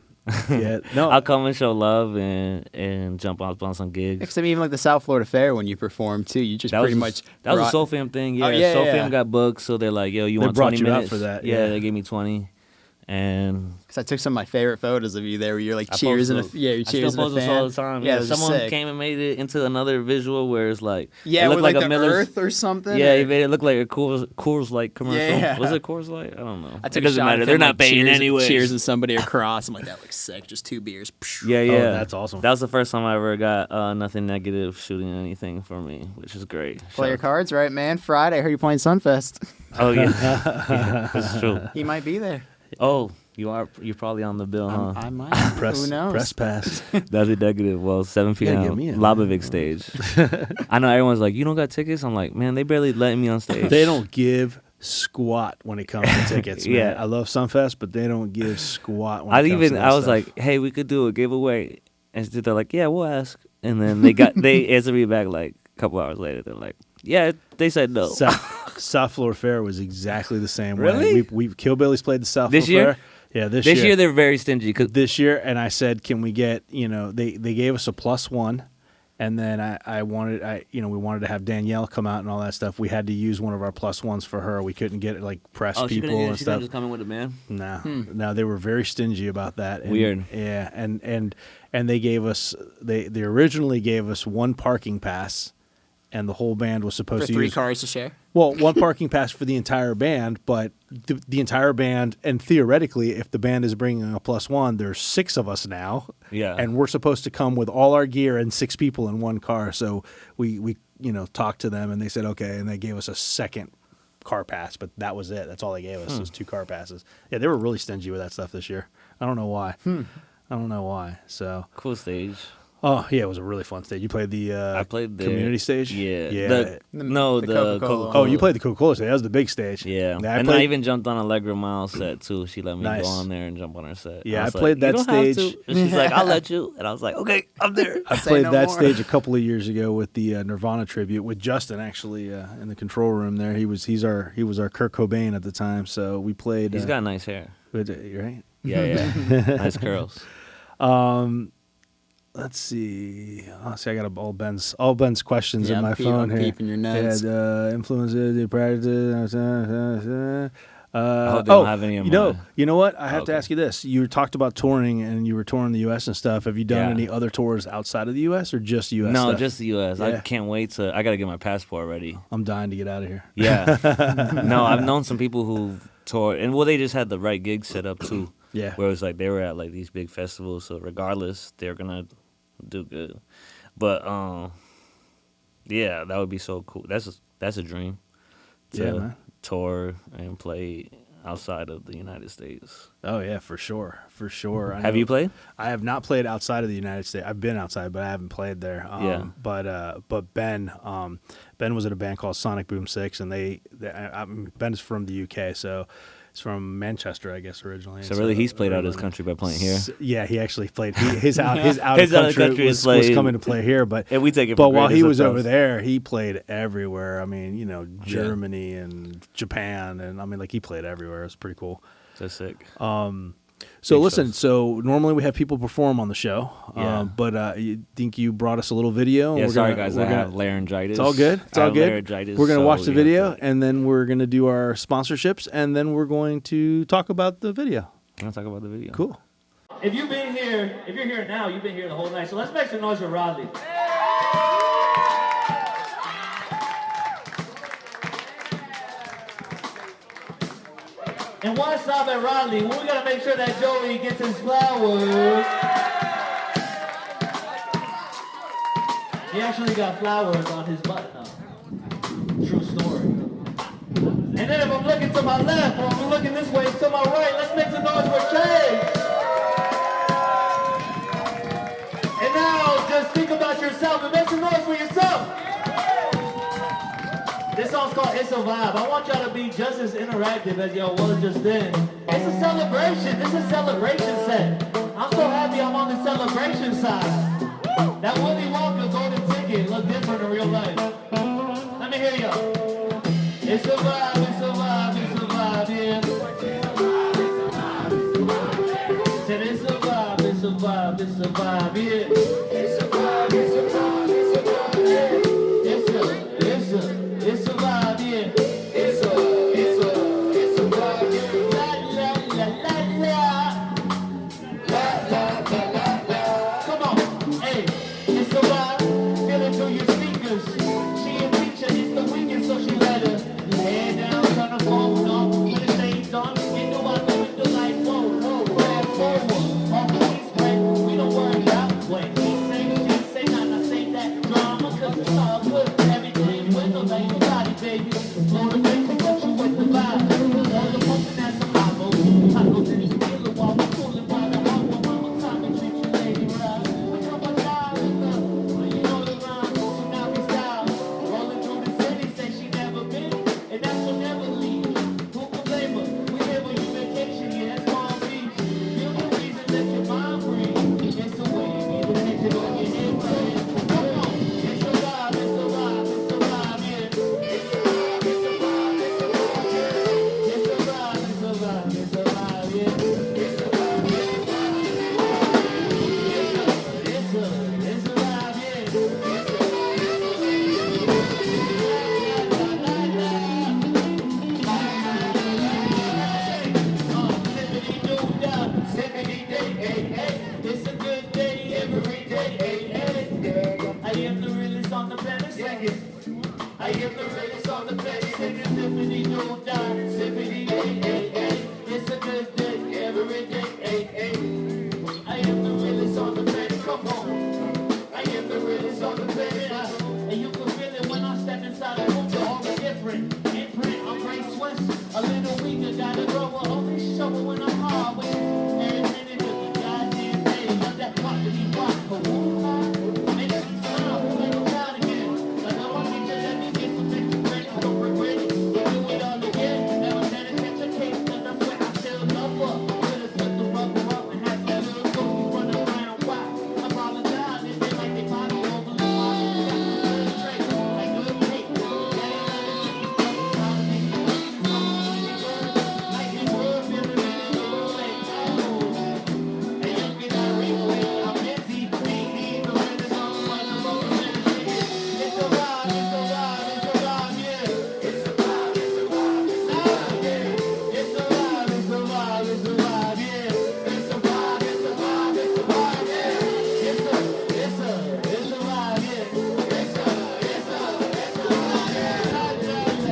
[SPEAKER 1] Yeah. No.
[SPEAKER 3] I'll come and show love and jump on some gigs.
[SPEAKER 2] Except even the South Florida Fair when you performed too, you just
[SPEAKER 3] That
[SPEAKER 2] pretty
[SPEAKER 3] was
[SPEAKER 2] much.
[SPEAKER 3] that was a Soul Fam thing. Yeah,
[SPEAKER 2] Oh, yeah,
[SPEAKER 3] Soul
[SPEAKER 2] yeah.
[SPEAKER 3] Fam got booked, so they're like, "Yo, you
[SPEAKER 1] They
[SPEAKER 3] want
[SPEAKER 1] brought
[SPEAKER 3] 20
[SPEAKER 1] you out
[SPEAKER 3] minutes
[SPEAKER 1] for that,
[SPEAKER 3] Yeah,
[SPEAKER 1] yeah.
[SPEAKER 3] they gave me 20, and
[SPEAKER 2] Because I took some of my favorite photos of you there, where you're
[SPEAKER 3] I
[SPEAKER 2] cheers and
[SPEAKER 3] post those.
[SPEAKER 2] you're
[SPEAKER 3] I
[SPEAKER 2] cheers
[SPEAKER 3] still
[SPEAKER 2] and
[SPEAKER 3] post
[SPEAKER 2] a
[SPEAKER 3] those all
[SPEAKER 2] fan.
[SPEAKER 3] the time.
[SPEAKER 2] Yeah,
[SPEAKER 3] Yeah,
[SPEAKER 2] those are
[SPEAKER 3] someone
[SPEAKER 2] sick.
[SPEAKER 3] came and made it into another visual where it's it
[SPEAKER 2] Yeah,
[SPEAKER 3] looked
[SPEAKER 2] with
[SPEAKER 3] like a
[SPEAKER 2] the
[SPEAKER 3] Miller's.
[SPEAKER 2] Earth or something.
[SPEAKER 3] Yeah,
[SPEAKER 2] or-
[SPEAKER 3] he made it look like a Coors Light commercial.
[SPEAKER 2] Yeah.
[SPEAKER 3] Was it Coors Light? I don't know.
[SPEAKER 2] I took
[SPEAKER 3] it doesn't
[SPEAKER 2] a shot
[SPEAKER 3] matter.
[SPEAKER 2] of
[SPEAKER 3] They're
[SPEAKER 2] him,
[SPEAKER 3] not paying
[SPEAKER 2] cheers,
[SPEAKER 3] anyway.
[SPEAKER 2] Cheers and somebody across. I'm like, that looks sick. Just 2 beers.
[SPEAKER 3] Yeah.
[SPEAKER 1] Oh, that's awesome.
[SPEAKER 3] That was the first time I ever got nothing negative shooting anything for me, which is great.
[SPEAKER 2] Play your cards right, man. Friday, I heard you playing Sunfest.
[SPEAKER 3] Oh yeah, yeah, that's true.
[SPEAKER 2] He might be there.
[SPEAKER 3] Oh, you're probably on the bill, huh?
[SPEAKER 2] I might.
[SPEAKER 1] Press,
[SPEAKER 2] Who knows?
[SPEAKER 1] Press pass.
[SPEAKER 3] That's a negative. Well, 7
[SPEAKER 1] gotta get
[SPEAKER 3] p.m.
[SPEAKER 1] me in,
[SPEAKER 3] Lobovic stage. I know everyone's like, you don't got tickets? I'm like, man, they barely letting me on stage.
[SPEAKER 1] They don't give squat when it comes to tickets. Man.
[SPEAKER 3] Yeah.
[SPEAKER 1] I love Sunfest, but they don't give squat when it comes to that
[SPEAKER 3] I was
[SPEAKER 1] stuff.
[SPEAKER 3] like, hey, we could do a giveaway. And they're like, yeah, we'll ask. And then they answered me back a couple hours later. They're like, yeah, they said no.
[SPEAKER 1] South Florida Fair was exactly the same
[SPEAKER 3] Really?
[SPEAKER 1] way. We Killbillies played the South
[SPEAKER 3] This
[SPEAKER 1] Florida
[SPEAKER 3] year?
[SPEAKER 1] Fair. Yeah, this
[SPEAKER 3] This year they're very stingy.
[SPEAKER 1] This year, and I said, can we get, they gave us a +1, And then we wanted to have Danielle come out and all that stuff. We had to use one of our plus ones for her. We couldn't get like press people and
[SPEAKER 3] she
[SPEAKER 1] stuff.
[SPEAKER 3] couldn't just come in with a man?
[SPEAKER 1] No, they were very stingy about that. And,
[SPEAKER 3] Weird.
[SPEAKER 1] Yeah, and they gave us they originally gave us one parking pass, and the whole band was supposed
[SPEAKER 2] For
[SPEAKER 1] to
[SPEAKER 2] 3
[SPEAKER 1] use
[SPEAKER 2] cars to share?
[SPEAKER 1] Well, one parking pass for the entire band, but the entire band, and theoretically, if the band is bringing a plus one, there's 6 of us now.
[SPEAKER 3] Yeah.
[SPEAKER 1] And we're supposed to come with all our gear and 6 people in one car. So we talked to them, and they said, okay, and they gave us a second car pass, but that was it. That's all they gave us, was 2 car passes. Yeah, they were really stingy with that stuff this year. I don't know why. I don't know why. So
[SPEAKER 3] Cool stage.
[SPEAKER 1] Oh, yeah, it was a really fun stage. You played the
[SPEAKER 3] I played the
[SPEAKER 1] community stage?
[SPEAKER 3] Yeah.
[SPEAKER 1] Yeah.
[SPEAKER 3] The
[SPEAKER 2] Coca-Cola.
[SPEAKER 3] Coca-Cola.
[SPEAKER 1] Oh, you played the Coca-Cola stage. That was the big stage.
[SPEAKER 3] Yeah. I even jumped on Allegra Miles' set, too. She let me
[SPEAKER 1] Nice.
[SPEAKER 3] go on there and jump on her set.
[SPEAKER 1] Yeah,
[SPEAKER 3] was
[SPEAKER 1] I played
[SPEAKER 3] like,
[SPEAKER 1] that
[SPEAKER 3] "You don't have
[SPEAKER 1] stage."
[SPEAKER 3] to." And she's like, I'll let you. And I was like, okay, I'm there.
[SPEAKER 1] I
[SPEAKER 2] Say
[SPEAKER 1] played
[SPEAKER 2] no
[SPEAKER 1] that
[SPEAKER 2] more.
[SPEAKER 1] stage a couple of years ago with the Nirvana tribute with Justin, actually, in the control room there. He was our Kurt Cobain at the time, so we played.
[SPEAKER 3] He's got nice hair.
[SPEAKER 1] right?
[SPEAKER 3] Yeah. Nice curls.
[SPEAKER 1] Let's see. I got all Ben's questions
[SPEAKER 2] Yeah,
[SPEAKER 1] in my
[SPEAKER 2] I'm
[SPEAKER 1] phone here.
[SPEAKER 2] peeping your notes.
[SPEAKER 1] Yeah, influences, the practice.
[SPEAKER 3] I hope they don't have any of my...
[SPEAKER 1] You know what? I have to
[SPEAKER 3] Okay.
[SPEAKER 1] ask you this. You talked about touring, and you were touring the U.S. and stuff. Have you done
[SPEAKER 3] Yeah.
[SPEAKER 1] any other tours outside of the U.S. or just U.S.
[SPEAKER 3] No,
[SPEAKER 1] stuff?
[SPEAKER 3] just the U.S.
[SPEAKER 1] Yeah.
[SPEAKER 3] I can't wait I got to get my passport ready.
[SPEAKER 1] I'm dying to get out of here.
[SPEAKER 3] Yeah. No, I've known some people who toured, and they just had the right gig set up, too.
[SPEAKER 1] Yeah.
[SPEAKER 3] Where it was like they were at like these big festivals, so regardless, they're going to do good. But, yeah, that would be so cool. That's a dream. To
[SPEAKER 1] Yeah, man.
[SPEAKER 3] tour and play outside of the United States.
[SPEAKER 1] Oh yeah, for sure.
[SPEAKER 3] Have you played?
[SPEAKER 1] I have not played outside of the United States. I've been outside, but I haven't played there.
[SPEAKER 3] Yeah.
[SPEAKER 1] But Ben was in a band called Sonic Boom 6, and Ben is from the UK, so it's from Manchester, I guess, originally.
[SPEAKER 3] So really, he's played out of his country by playing here.
[SPEAKER 1] Yeah, he actually played. His out
[SPEAKER 3] His
[SPEAKER 1] of
[SPEAKER 3] out of
[SPEAKER 1] country
[SPEAKER 3] country
[SPEAKER 1] was
[SPEAKER 3] is played-
[SPEAKER 1] coming to play here, but
[SPEAKER 3] And we take it for
[SPEAKER 1] But while
[SPEAKER 3] granted
[SPEAKER 1] he was
[SPEAKER 3] sometimes.
[SPEAKER 1] over there, he played everywhere. I mean, Germany and Japan, and I mean, like he played everywhere. It was pretty cool.
[SPEAKER 3] That's sick.
[SPEAKER 1] So
[SPEAKER 3] Big
[SPEAKER 1] listen,
[SPEAKER 3] shows.
[SPEAKER 1] so normally we have people perform on the show,
[SPEAKER 3] Yeah.
[SPEAKER 1] but you think you brought us a little video?
[SPEAKER 3] Yeah,
[SPEAKER 1] We're
[SPEAKER 3] sorry
[SPEAKER 1] gonna-
[SPEAKER 3] guys,
[SPEAKER 1] we're
[SPEAKER 3] I
[SPEAKER 1] gonna-
[SPEAKER 3] have laryngitis.
[SPEAKER 1] It's all good. It's
[SPEAKER 3] I
[SPEAKER 1] all
[SPEAKER 3] have
[SPEAKER 1] good.
[SPEAKER 3] laryngitis,
[SPEAKER 1] We're gonna
[SPEAKER 3] so
[SPEAKER 1] watch the
[SPEAKER 3] we have
[SPEAKER 1] video,
[SPEAKER 3] to-
[SPEAKER 1] and then we're gonna do our sponsorships, and then we're going to talk about the video.
[SPEAKER 3] I'm gonna talk about the video.
[SPEAKER 1] Cool.
[SPEAKER 4] If you're here now, you've been here the whole night. So let's make some noise for Rodley. And one stop at Rodley, we gotta make sure that Joey gets his flowers. He actually got flowers on his button-up. True story. And then if I'm looking to my left, or I'm looking this way to my right, let's make some noise for Chase. And now, just think about yourself and make some noise for yourself. This song's called It's a Vibe. I want y'all to be just as interactive as y'all was just then. It's a celebration. This is a celebration set. I'm so happy I'm on the celebration side. That Willy Wonka golden ticket look different in real life. Let me hear y'all. It's a vibe, it's a vibe, it's a vibe, yeah. Said it's a vibe, it's a vibe, it's a vibe, yeah. It's a vibe, it's a vibe, it's a vibe, yeah. It's a vibe, yeah. It's a vibe, yeah. La la la la la. Come on, hey, it's a vibe. Feel it through your speakers. She a teacher, it's the weekend, so she let her lay down, turn the phone on, put the shades on, get the out the window like whoa, whoa, fast forward. All the way spread, we don't worry about when he the week, I gotta grow up. Only shovel when I'm hard with every minute of the goddamn day. Love that walkity walk, but woo, make it sound, make it sound again. Like I want you to let me get some extra credit, don't regret it. Do it all again, never let it catch a case, 'cause I swear I still love her. Could've took the rubber up and had some little ghosts running around. Why? I apologize if they like they body overly good traits, like good cake. Yeah, like it would feel the minute you were late. Oh, and you get that replay. I'm busy, being the rhythm of the moment. It's a vibe, it's a vibe, it's a vibe, yeah. It's a vibe, it's a vibe, it's a vibe, yeah. It's a vibe, it's a vibe, it's a vibe, yeah. It's a vibe, it's a vibe, it's a vibe, yeah. It's a vibe, yeah. It's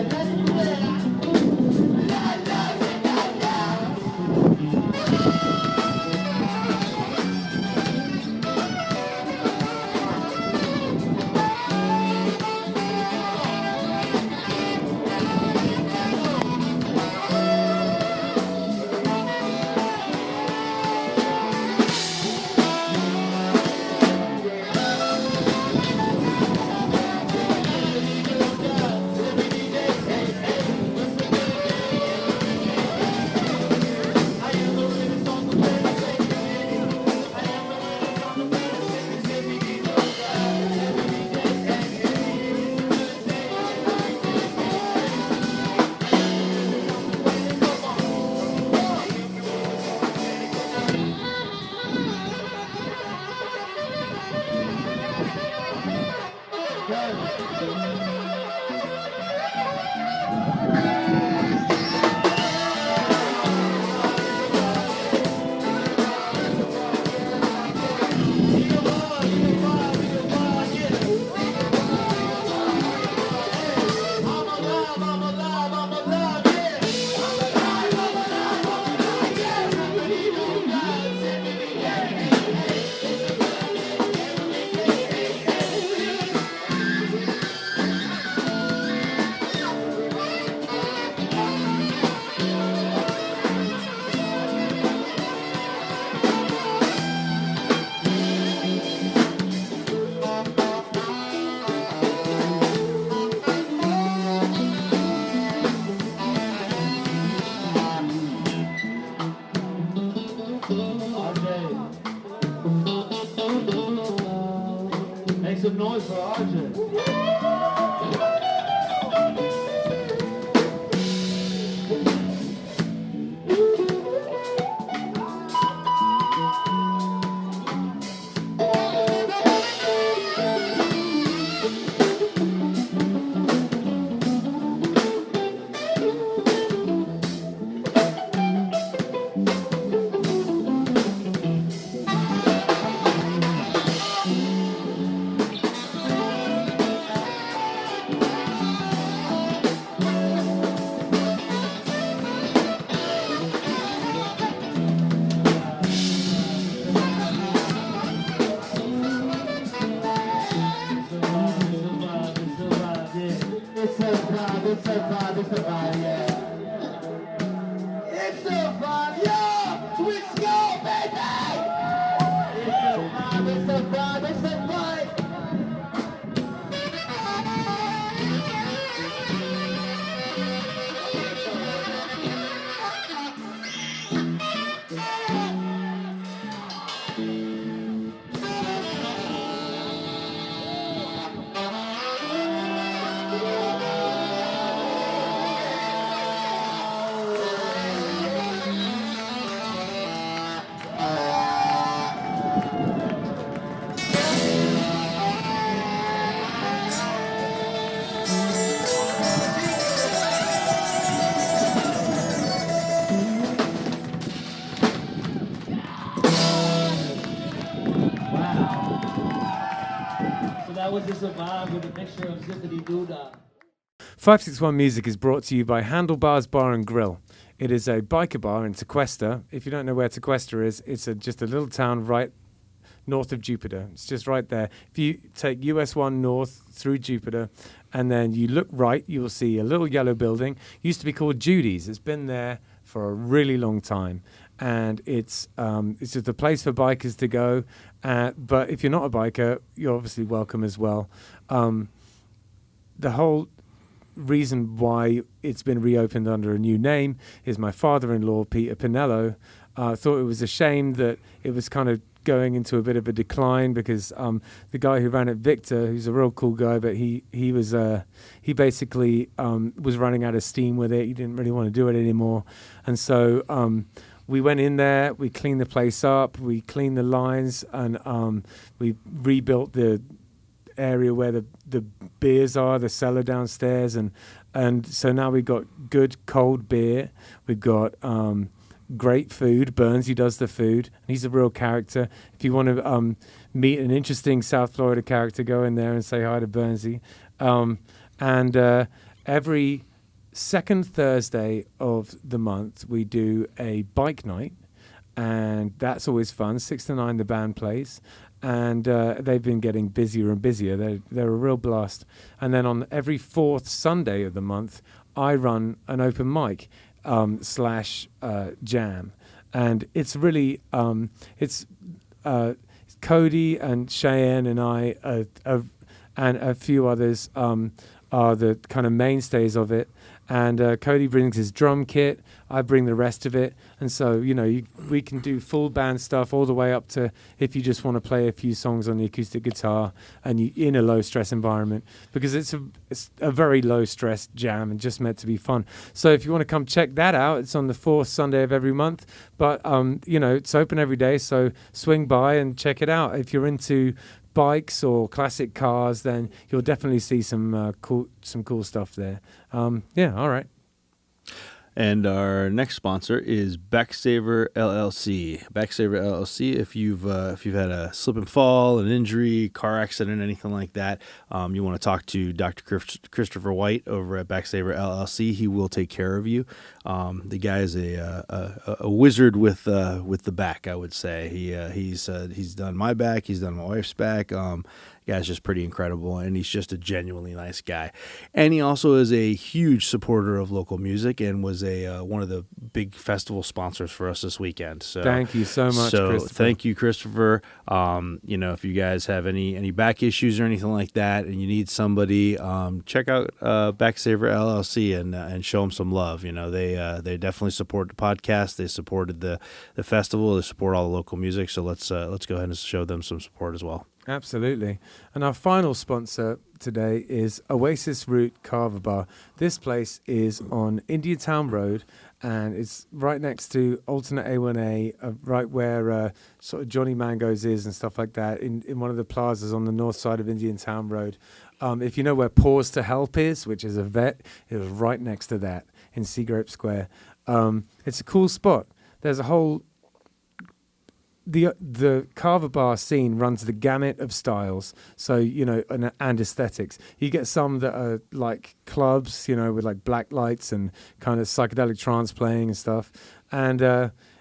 [SPEAKER 4] a vibe, yeah. Make some noise for RJ. That was just a vibe with a mixture of zippity doodah.
[SPEAKER 5] 561 Music is brought to you by Handlebars Bar and Grill. It is a biker bar in Tequesta. If you don't know where Tequesta is, it's just a little town right north of Jupiter. It's just right there. If you take US 1 north through Jupiter, and then you look right, you will see a little yellow building. Used to be called Judy's. It's been there for a really long time. And it's just a place for bikers to go. But if you're not a biker, you're obviously welcome as well. The whole reason why it's been reopened under a new name is my father-in-law, Peter Pinello, thought it was a shame that it was kind of going into a bit of a decline because the guy who ran it, Victor, who's a real cool guy, but he basically was running out of steam with it. He didn't really want to do it anymore. And so we went in there, we cleaned the place up, we cleaned the lines, and we rebuilt the area where the beers are, the cellar downstairs, and so now we've got good cold beer. We've got great food. Burnsy does the food, and he's a real character. If you want to meet an interesting South Florida character, go in there and say hi to Burnsy. And every second Thursday of the month, we do a bike night, and that's always fun. 6 to 9, the band plays. And they've been getting busier and busier. They're a real blast. And then on every fourth Sunday of the month, I run an open mic / jam. And it's really, it's Cody and Cheyenne and I and a few others are the kind of mainstays of it. And Cody brings his drum kit, I bring the rest of it. And so, we can do full band stuff all the way up to if you just want to play a few songs on the acoustic guitar and you in a low-stress environment, because it's a very low-stress jam and just meant to be fun. So if you want to come check that out, it's on the fourth Sunday of every month. But, it's open every day, so swing by and check it out. If you're into bikes or classic cars, then you'll definitely see some cool stuff there. All right.
[SPEAKER 1] And our next sponsor is Backsaver LLC. Backsaver LLC. If you've had a slip and fall, an injury, car accident, anything like that, you want to talk to Dr. Christopher White over at Backsaver LLC. He will take care of you. The guy is a wizard with the back, I would say. He's done my back. He's done my wife's back. Guy's just pretty incredible, and he's just a genuinely nice guy. And he also is a huge supporter of local music and was one of the big festival sponsors for us this weekend. So
[SPEAKER 5] thank you so much, Christopher.
[SPEAKER 1] Thank you, Christopher. If you guys have any back issues or anything like that, and you need somebody, check out Backsaver LLC and show them some love. They definitely support the podcast. They supported the festival. They support all the local music. So let's go ahead and show them some support as well.
[SPEAKER 5] Absolutely. And our final sponsor today is Oasis Root Kava Bar. This place is on Indiantown Rd, and it's right next to Alternate A1A, right where sort of Johnny Mango's is and stuff like that, in one of the plazas on the north side of Indiantown Road. If you know where Pause to Help is, which is a vet, it was right next to that in Seagrape Square. It's a cool spot. There's a whole... The Kava bar scene runs the gamut of styles, so and aesthetics. You get some that are like clubs, with like black lights and kind of psychedelic trance playing and stuff, and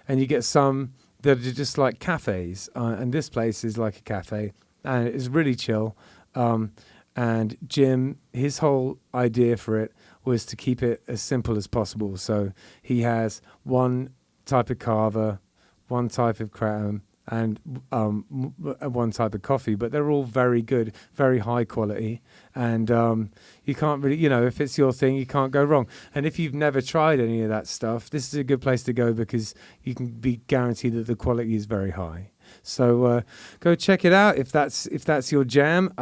[SPEAKER 5] you get some that are just like cafes. And this place is like a cafe, and it's really chill. And Jim, his whole idea for it was to keep it as simple as possible. So he has one type of kava, one type of kratom, and one type of coffee, but they're all very good, very high quality, and you can't really, if it's your thing, you can't go wrong. And if you've never tried any of that stuff, this is a good place to go because you can be guaranteed that the quality is very high. So go check it out if that's your jam.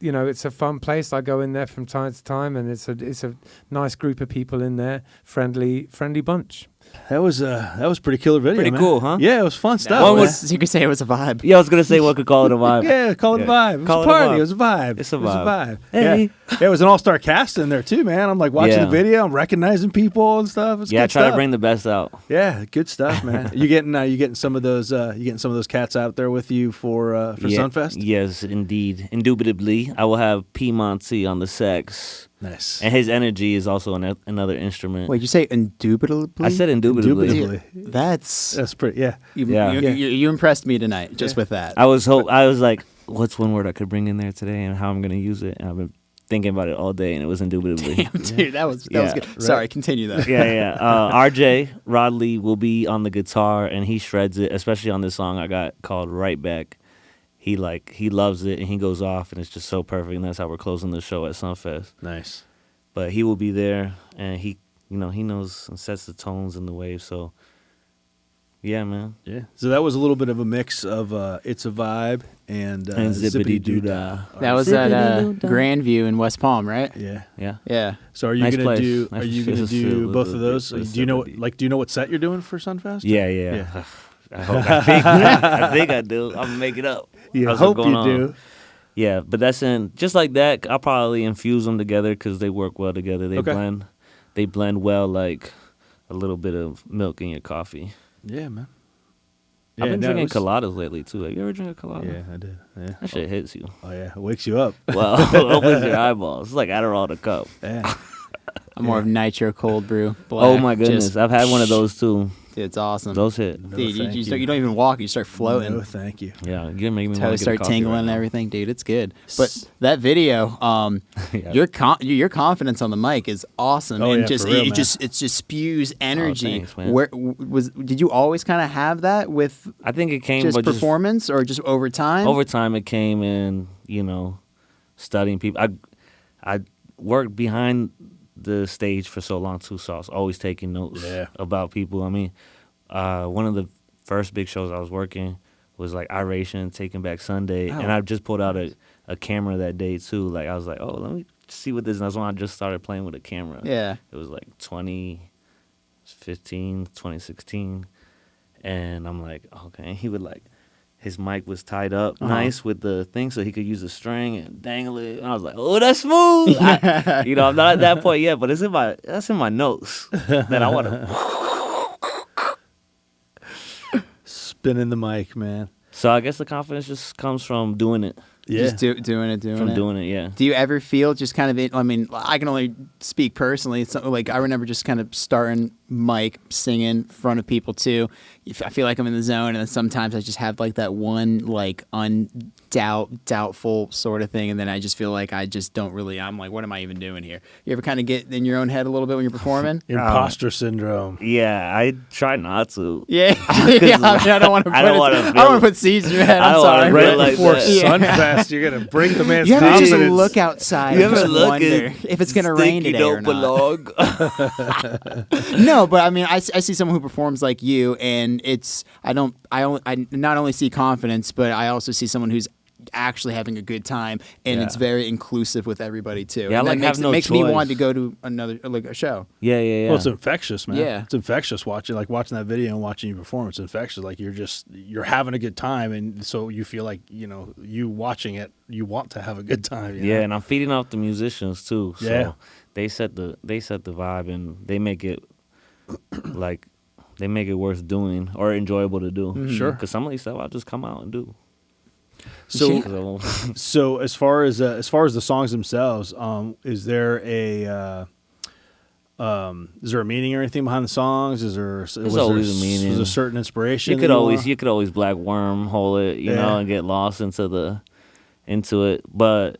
[SPEAKER 5] It's a fun place. I go in there from time to time, and it's a nice group of people in there, friendly bunch.
[SPEAKER 1] That was pretty killer video.
[SPEAKER 3] Pretty
[SPEAKER 1] man.
[SPEAKER 3] cool, huh?
[SPEAKER 1] Yeah, it was fun stuff.
[SPEAKER 2] You could say it was a vibe.
[SPEAKER 3] Yeah, I was gonna say one could call it a vibe.
[SPEAKER 1] Yeah, call it a vibe. It was a party. It was a vibe.
[SPEAKER 3] It's a vibe.
[SPEAKER 1] It was a vibe.
[SPEAKER 3] Hey.
[SPEAKER 1] Yeah, it was an all-star cast in there too, man. I'm like watching
[SPEAKER 3] Yeah.
[SPEAKER 1] the video. I'm recognizing people and stuff. It's
[SPEAKER 3] Yeah,
[SPEAKER 1] good
[SPEAKER 3] try
[SPEAKER 1] stuff.
[SPEAKER 3] to bring the best out.
[SPEAKER 1] Yeah, good stuff, man. You getting some of those cats out there with you for
[SPEAKER 3] Yeah,
[SPEAKER 1] Sunfest?
[SPEAKER 3] Yes, indeed. Indubitably. I will have P. Monty on the sax.
[SPEAKER 1] Nice.
[SPEAKER 3] And his energy is also another instrument.
[SPEAKER 2] Wait, you say indubitably?
[SPEAKER 3] I said indubitably.
[SPEAKER 1] Indubitably.
[SPEAKER 2] That's
[SPEAKER 1] pretty. Yeah.
[SPEAKER 2] You impressed me tonight just with that.
[SPEAKER 3] I was like, what's one word I could bring in there today and how I'm gonna use it? And I've been thinking about it all day, and it was indubitably.
[SPEAKER 2] Damn, dude, that was good.
[SPEAKER 3] Right.
[SPEAKER 2] Sorry, continue though.
[SPEAKER 3] Yeah. RJ Rodley will be on the guitar, and he shreds it, especially on this song I got called Right Back. He loves it, and he goes off, and it's just so perfect, and that's how we're closing the show at SunFest.
[SPEAKER 1] Nice.
[SPEAKER 3] But he will be there, and he knows and sets the tones and the waves, so yeah, man.
[SPEAKER 1] Yeah. So that was a little bit of a mix of It's a Vibe and
[SPEAKER 3] Zippity Doo-Dah.
[SPEAKER 2] That was at Grandview in West Palm, right?
[SPEAKER 1] Yeah.
[SPEAKER 3] Yeah.
[SPEAKER 2] Yeah.
[SPEAKER 1] So are you
[SPEAKER 3] Nice
[SPEAKER 1] gonna
[SPEAKER 3] place.
[SPEAKER 1] do?
[SPEAKER 3] Nice
[SPEAKER 1] Are you
[SPEAKER 3] place.
[SPEAKER 1] gonna do both of
[SPEAKER 3] It's
[SPEAKER 1] those?
[SPEAKER 3] a
[SPEAKER 1] Do you know
[SPEAKER 3] city.
[SPEAKER 1] Do you know what set you're doing for Sunfest?
[SPEAKER 3] Yeah. I think I do. I'm gonna make it up.
[SPEAKER 1] You
[SPEAKER 3] How's it
[SPEAKER 1] hope
[SPEAKER 3] going
[SPEAKER 1] you
[SPEAKER 3] on?
[SPEAKER 1] do.
[SPEAKER 3] Yeah, but that's in just like that. I'll probably infuse them together because they work well together. They
[SPEAKER 1] Okay.
[SPEAKER 3] blend well like a little bit of milk in your coffee.
[SPEAKER 1] Yeah, man.
[SPEAKER 3] I've been
[SPEAKER 1] no,
[SPEAKER 3] drinking
[SPEAKER 1] it was-
[SPEAKER 3] coladas lately too. Have you ever drank a colada?
[SPEAKER 1] Yeah, I did. Yeah.
[SPEAKER 3] That shit hits you.
[SPEAKER 1] Oh yeah, it wakes you up.
[SPEAKER 3] Well, opens your eyeballs. It's like Adderall to cup.
[SPEAKER 1] Yeah.
[SPEAKER 2] I'm more of nitro cold brew. Black,
[SPEAKER 3] Oh my goodness,
[SPEAKER 2] just-
[SPEAKER 3] I've had one of those too.
[SPEAKER 2] Dude, it's awesome.
[SPEAKER 3] Those hit.
[SPEAKER 1] No,
[SPEAKER 2] Dude,
[SPEAKER 1] thank
[SPEAKER 2] you don't even walk. You start floating.
[SPEAKER 1] No, thank you.
[SPEAKER 3] Yeah, you make me want to
[SPEAKER 2] Toes
[SPEAKER 3] get a
[SPEAKER 2] start
[SPEAKER 3] coffee
[SPEAKER 2] tingling
[SPEAKER 3] right
[SPEAKER 2] and
[SPEAKER 3] now.
[SPEAKER 2] everything, dude. It's good. But that video,
[SPEAKER 3] Yeah.
[SPEAKER 2] your confidence on the mic is awesome,
[SPEAKER 1] Oh,
[SPEAKER 2] and
[SPEAKER 1] yeah,
[SPEAKER 2] just
[SPEAKER 1] for real,
[SPEAKER 2] it
[SPEAKER 1] man.
[SPEAKER 2] just spews energy.
[SPEAKER 3] thanks, man.
[SPEAKER 2] Where did you always kind of have that with
[SPEAKER 3] I think it came
[SPEAKER 2] just
[SPEAKER 3] but
[SPEAKER 2] performance or just over time?
[SPEAKER 3] over time. It came in, studying people. I worked behind the stage for so long too, so I was always taking notes about people. I mean, one of the first big shows I was working was like Iration, Taking Back Sunday, and I just pulled out a camera that day too. Like I was like, oh, let me see what this. And that's when I just started playing with a camera.
[SPEAKER 2] Yeah.
[SPEAKER 3] It was like 2015, 2016, and I'm like, okay. He would like. His mic was tied up nice with the thing so he could use the string and dangle it. And I was like, oh, that's smooth. I'm not at that point yet, but that's in my notes that I want to.
[SPEAKER 1] Spinning the mic, man.
[SPEAKER 3] So I guess the confidence just comes from doing it.
[SPEAKER 1] Yeah.
[SPEAKER 2] Just doing it.
[SPEAKER 3] From doing it, yeah.
[SPEAKER 2] Do you ever feel just kind of? I mean, I can only speak personally. It's like I remember just kind of starting mic singing in front of people too. I feel like I'm in the zone, and then sometimes I just have like that one like doubtful sort of thing, and then I just feel like I just don't really. I'm like, what am I even doing here? You ever kind of get in your own head a little bit when you're performing?
[SPEAKER 1] Imposter syndrome.
[SPEAKER 3] Yeah, I try not to.
[SPEAKER 2] Yeah, yeah. I mean, I don't want to.
[SPEAKER 3] I don't wanna
[SPEAKER 2] put seeds in your head.
[SPEAKER 3] I
[SPEAKER 2] I'm
[SPEAKER 3] don't wanna
[SPEAKER 2] sorry.
[SPEAKER 3] feel
[SPEAKER 1] Right
[SPEAKER 3] like
[SPEAKER 1] before
[SPEAKER 3] that.
[SPEAKER 1] Sunfest, you're gonna break the man's
[SPEAKER 2] You ever just
[SPEAKER 1] confidence.
[SPEAKER 2] look outside
[SPEAKER 3] You
[SPEAKER 2] and
[SPEAKER 3] ever
[SPEAKER 2] just
[SPEAKER 3] look
[SPEAKER 2] wonder
[SPEAKER 3] at
[SPEAKER 2] if it's gonna rain
[SPEAKER 3] Stinky
[SPEAKER 2] today or
[SPEAKER 3] Don't
[SPEAKER 2] not?
[SPEAKER 3] Belong?
[SPEAKER 2] No, but I mean, I see someone who performs like you, and I not only see confidence, but I also see someone who's actually having a good time, and it's very inclusive with everybody too.
[SPEAKER 3] Yeah,
[SPEAKER 2] and
[SPEAKER 3] I like
[SPEAKER 2] that
[SPEAKER 3] have no
[SPEAKER 2] makes me
[SPEAKER 3] choice.
[SPEAKER 2] want to go to a show.
[SPEAKER 3] Yeah.
[SPEAKER 1] Well, it's infectious, man.
[SPEAKER 2] Yeah.
[SPEAKER 1] It's infectious watching that video and watching you perform. It's infectious. Like you're having a good time, and so you feel like you watching it, you want to have a good time. you know?
[SPEAKER 3] Yeah, and I'm feeding off the musicians too. So
[SPEAKER 1] Yeah.
[SPEAKER 3] they set the vibe and they make it worth doing or enjoyable to do.
[SPEAKER 1] Sure.
[SPEAKER 3] Because some of these stuff I'll just come out and do.
[SPEAKER 1] So, so as far as the songs themselves, is there a meaning or anything behind the songs?
[SPEAKER 3] There's always a meaning.
[SPEAKER 1] Was there a certain inspiration?
[SPEAKER 3] you could always black wormhole it, and get lost into it. But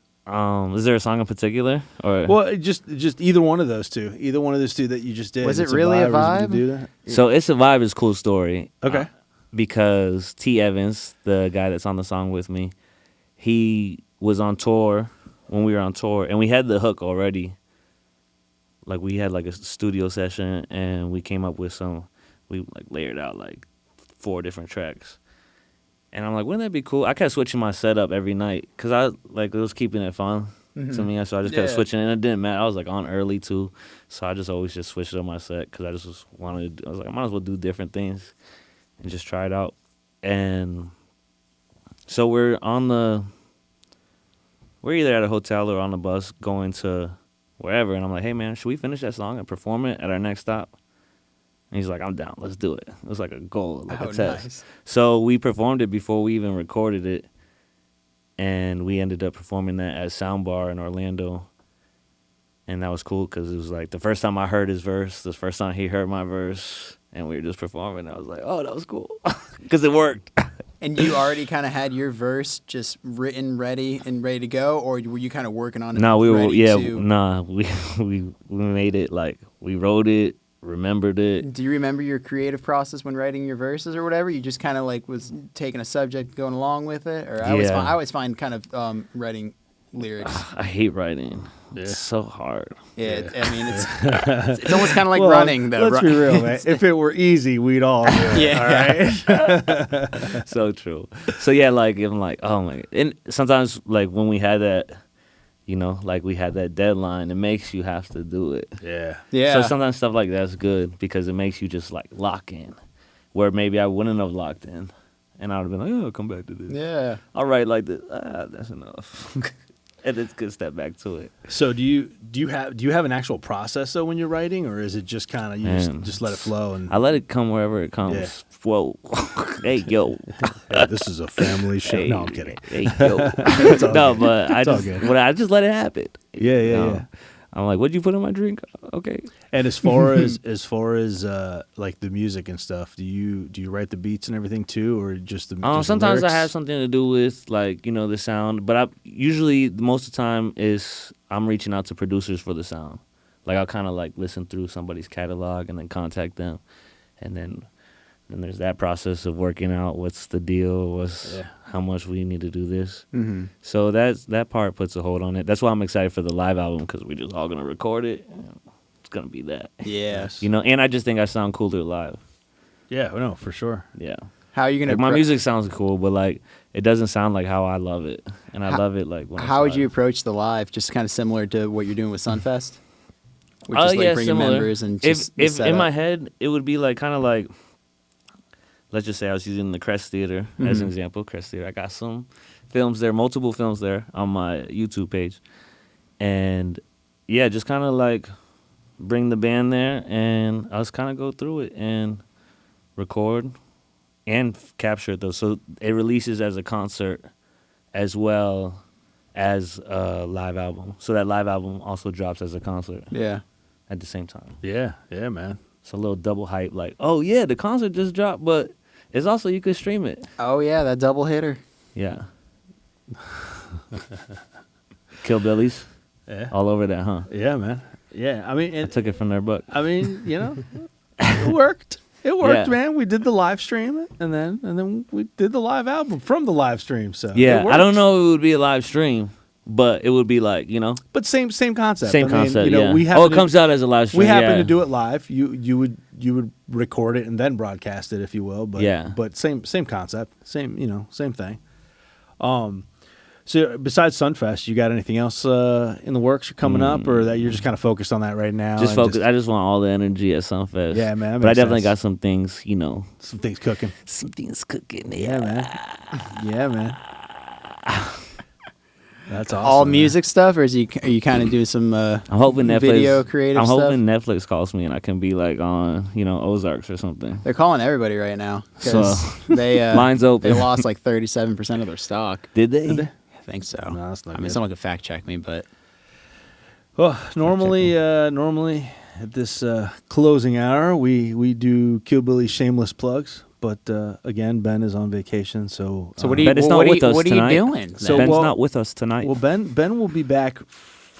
[SPEAKER 3] is there a song in particular or?
[SPEAKER 1] Well, just either one of those two. Either one of those two that you just did.
[SPEAKER 2] Was it
[SPEAKER 1] It's
[SPEAKER 2] really a
[SPEAKER 1] or did you
[SPEAKER 2] vibe?
[SPEAKER 1] do that?
[SPEAKER 3] So It's a Vibe is a cool story.
[SPEAKER 1] Okay.
[SPEAKER 3] Because T. Evans, the guy that's on the song with me, he was on tour when we were on tour, and we had the hook already. Like we had like a studio session, and we came up with we like layered out like 4 different tracks. And I'm like, wouldn't that be cool? I kept switching my setup every night because it was keeping it fun to me. So I just kept switching, and it didn't matter. I was like on early too, so I just always just switched up my set because I just wanted. I was like, I might as well do different things and just try it out. And so we're either at a hotel or on the bus going to wherever, and I'm like, hey man, should we finish that song and perform it at our next stop? And he's like, I'm down, let's do it. It was like a goal, like a test.
[SPEAKER 2] Nice.
[SPEAKER 3] So we performed it before we even recorded it, and we ended up performing that at Soundbar in Orlando. And that was cool because it was like the first time I heard his verse, the first time he heard my verse, and we were just performing. I was like, oh, that was cool because it worked.
[SPEAKER 2] And you already kind of had your verse just written, ready, and ready to go, or were you kind of working on it?
[SPEAKER 3] No, we were,
[SPEAKER 2] ready
[SPEAKER 3] yeah,
[SPEAKER 2] to...
[SPEAKER 3] nah, we made it, like, we wrote it, remembered it.
[SPEAKER 2] Do you remember your creative process when writing your verses or whatever? You just kind of like was taking a subject, going along with it, or I always find kind of writing lyrics.
[SPEAKER 3] I hate writing. It's so hard.
[SPEAKER 2] Yeah, I mean it's almost kind of like running though.
[SPEAKER 1] Let's be real, man. If it were easy, we'd all do it.
[SPEAKER 2] Yeah.
[SPEAKER 1] All right.
[SPEAKER 3] So true. So yeah, like I'm like, oh my. And sometimes like when we had that, you know, like we had that deadline, it makes you have to do it.
[SPEAKER 1] Yeah.
[SPEAKER 2] Yeah.
[SPEAKER 3] So sometimes stuff like that's good because it makes you just like lock in, where maybe I wouldn't have locked in, and I would have been like, oh, I'll come back to this.
[SPEAKER 2] Yeah.
[SPEAKER 3] All right, like this. That's enough. And it's good step back to it.
[SPEAKER 1] So do you have an actual process though when you're writing, or is it just kind of you just let it flow? And
[SPEAKER 3] I let it come wherever it comes.
[SPEAKER 1] Yeah.
[SPEAKER 3] Whoa, hey yo,
[SPEAKER 1] hey, this is a family show.
[SPEAKER 3] hey,
[SPEAKER 1] No, I'm kidding.
[SPEAKER 3] Hey yo, no, but I just let it happen.
[SPEAKER 1] Yeah, yeah,
[SPEAKER 3] You know?
[SPEAKER 1] yeah.
[SPEAKER 3] I'm like, what'd you put in my drink? Okay.
[SPEAKER 1] And as far as like the music and stuff, do you write the beats and everything too, or just the? Just
[SPEAKER 3] Sometimes
[SPEAKER 1] the
[SPEAKER 3] I
[SPEAKER 1] lyrics?
[SPEAKER 3] have something to do with like the sound, but I usually most of the time is I'm reaching out to producers for the sound. Like I'll kind of like listen through somebody's catalog and then contact them, and then there's that process of working out what's the deal, how much we need to do this.
[SPEAKER 2] Mm-hmm.
[SPEAKER 3] So that part puts a hold on it. That's why I'm excited for the live album because we're just all gonna record it. It's gonna be that.
[SPEAKER 2] Yes.
[SPEAKER 3] And I just think I sound cooler live.
[SPEAKER 1] Yeah, no, for sure.
[SPEAKER 3] Yeah.
[SPEAKER 2] How are you gonna?
[SPEAKER 3] Like, my music sounds cool, but like it doesn't sound like how I love it, and I love it like when.
[SPEAKER 2] How would
[SPEAKER 3] it's
[SPEAKER 2] you
[SPEAKER 3] live.
[SPEAKER 2] approach the live? Just kind of similar to what you're doing with Sunfest. Which is like
[SPEAKER 3] Yeah,
[SPEAKER 2] bringing
[SPEAKER 3] similar.
[SPEAKER 2] members and just
[SPEAKER 3] if
[SPEAKER 2] the
[SPEAKER 3] in my
[SPEAKER 2] setup.
[SPEAKER 3] head it would be like kind of like, let's just say I was using the Crest Theater as an example. Crest Theater, I got some films there, multiple films there on my YouTube page, and yeah, just kind of like bring the band there, and I just kind of go through it and record and capture it though, so it releases as a concert as well as a live album. So that live album also drops as a concert
[SPEAKER 2] Yeah.
[SPEAKER 3] at the same time.
[SPEAKER 1] Yeah, yeah, man.
[SPEAKER 3] It's a little double hype, like, oh yeah, the concert just dropped, but it's also you could stream it.
[SPEAKER 2] Oh yeah, that double hitter.
[SPEAKER 3] Yeah. Kill Billies,
[SPEAKER 1] Yeah,
[SPEAKER 3] all over that, huh?
[SPEAKER 1] yeah, man. Yeah, I mean,
[SPEAKER 3] I took it from their book.
[SPEAKER 1] I mean, it worked. It worked,
[SPEAKER 3] Yeah.
[SPEAKER 1] man. We did the live stream, and then we did the live album from the live stream. So
[SPEAKER 3] Yeah,
[SPEAKER 1] it
[SPEAKER 3] I don't
[SPEAKER 1] worked.
[SPEAKER 3] know if it would be a live stream, but it would be like,
[SPEAKER 1] But same concept.
[SPEAKER 3] same
[SPEAKER 1] I mean,
[SPEAKER 3] concept. Yeah.
[SPEAKER 1] We
[SPEAKER 3] It comes out as a live stream.
[SPEAKER 1] We happen
[SPEAKER 3] yeah.
[SPEAKER 1] to do it live. You would record it and then broadcast it, if you will. But
[SPEAKER 3] Yeah.
[SPEAKER 1] But same concept. Same thing. So besides Sunfest, you got anything else in the works coming up, or that you're just kind of focused on that right now?
[SPEAKER 3] Just
[SPEAKER 1] and
[SPEAKER 3] focus. I just want all the energy at Sunfest.
[SPEAKER 1] Yeah, man, that
[SPEAKER 3] But I
[SPEAKER 1] makes
[SPEAKER 3] definitely
[SPEAKER 1] sense.
[SPEAKER 3] got some things,
[SPEAKER 1] some things cooking.
[SPEAKER 3] some things cooking.
[SPEAKER 1] Yeah, man. Yeah, man. That's awesome.
[SPEAKER 2] All
[SPEAKER 1] man.
[SPEAKER 2] music stuff, or are you kind of doing some
[SPEAKER 3] I'm hoping Netflix.
[SPEAKER 2] video creative
[SPEAKER 3] I'm
[SPEAKER 2] stuff?
[SPEAKER 3] hoping Netflix calls me and I can be like on, Ozarks or something.
[SPEAKER 2] They're calling everybody right now
[SPEAKER 3] So,
[SPEAKER 2] because they
[SPEAKER 3] line's open.
[SPEAKER 2] They lost like 37% of their stock.
[SPEAKER 3] Did they?
[SPEAKER 2] I think so.
[SPEAKER 1] No, that's not
[SPEAKER 2] I mean,
[SPEAKER 1] good.
[SPEAKER 2] someone could fact check me, but
[SPEAKER 1] Well, normally at this closing hour, we do Killbilly shameless plugs. But again, Ben is on vacation, so
[SPEAKER 2] what do you
[SPEAKER 3] Ben is not
[SPEAKER 2] what are
[SPEAKER 3] with
[SPEAKER 2] you,
[SPEAKER 3] us
[SPEAKER 2] what are
[SPEAKER 3] tonight.
[SPEAKER 2] you doing?
[SPEAKER 1] So,
[SPEAKER 2] then?
[SPEAKER 3] Ben's
[SPEAKER 1] well-
[SPEAKER 3] not with us tonight.
[SPEAKER 1] Well, Ben will be back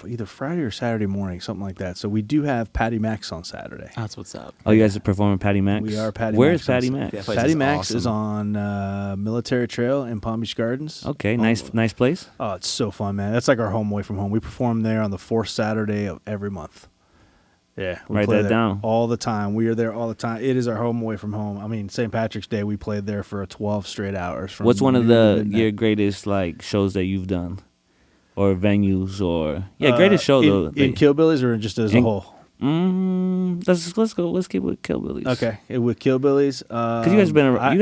[SPEAKER 1] either Friday or Saturday morning, something like that. So we do have Patty Max on Saturday.
[SPEAKER 2] That's what's up.
[SPEAKER 3] Oh, you guys are performing Patty Max?
[SPEAKER 1] We are Patty
[SPEAKER 3] Where
[SPEAKER 1] Max.
[SPEAKER 3] is Patty
[SPEAKER 1] on
[SPEAKER 3] Max?
[SPEAKER 2] Yeah, place
[SPEAKER 1] Patty
[SPEAKER 2] is
[SPEAKER 1] Max is
[SPEAKER 2] awesome.
[SPEAKER 1] on Military Trail in Palm Beach Gardens.
[SPEAKER 3] Okay, nice place.
[SPEAKER 1] Oh, it's so fun, man. That's like our home away from home. We perform there on the fourth Saturday of every month. Yeah, we
[SPEAKER 3] Write
[SPEAKER 1] play
[SPEAKER 3] that
[SPEAKER 1] there
[SPEAKER 3] down.
[SPEAKER 1] all the time. We are there all the time. It is our home away from home. I mean, St. Patrick's Day, we played there for 12 straight hours. From
[SPEAKER 3] What's one of
[SPEAKER 1] noon to midnight.
[SPEAKER 3] your greatest like shows that you've done, or venues, or greatest show though?
[SPEAKER 1] in Killbillies or just as a
[SPEAKER 3] In-
[SPEAKER 1] whole?
[SPEAKER 3] Let's go. Let's keep with Killbillies.
[SPEAKER 1] Okay, with Killbillies.
[SPEAKER 3] Because you guys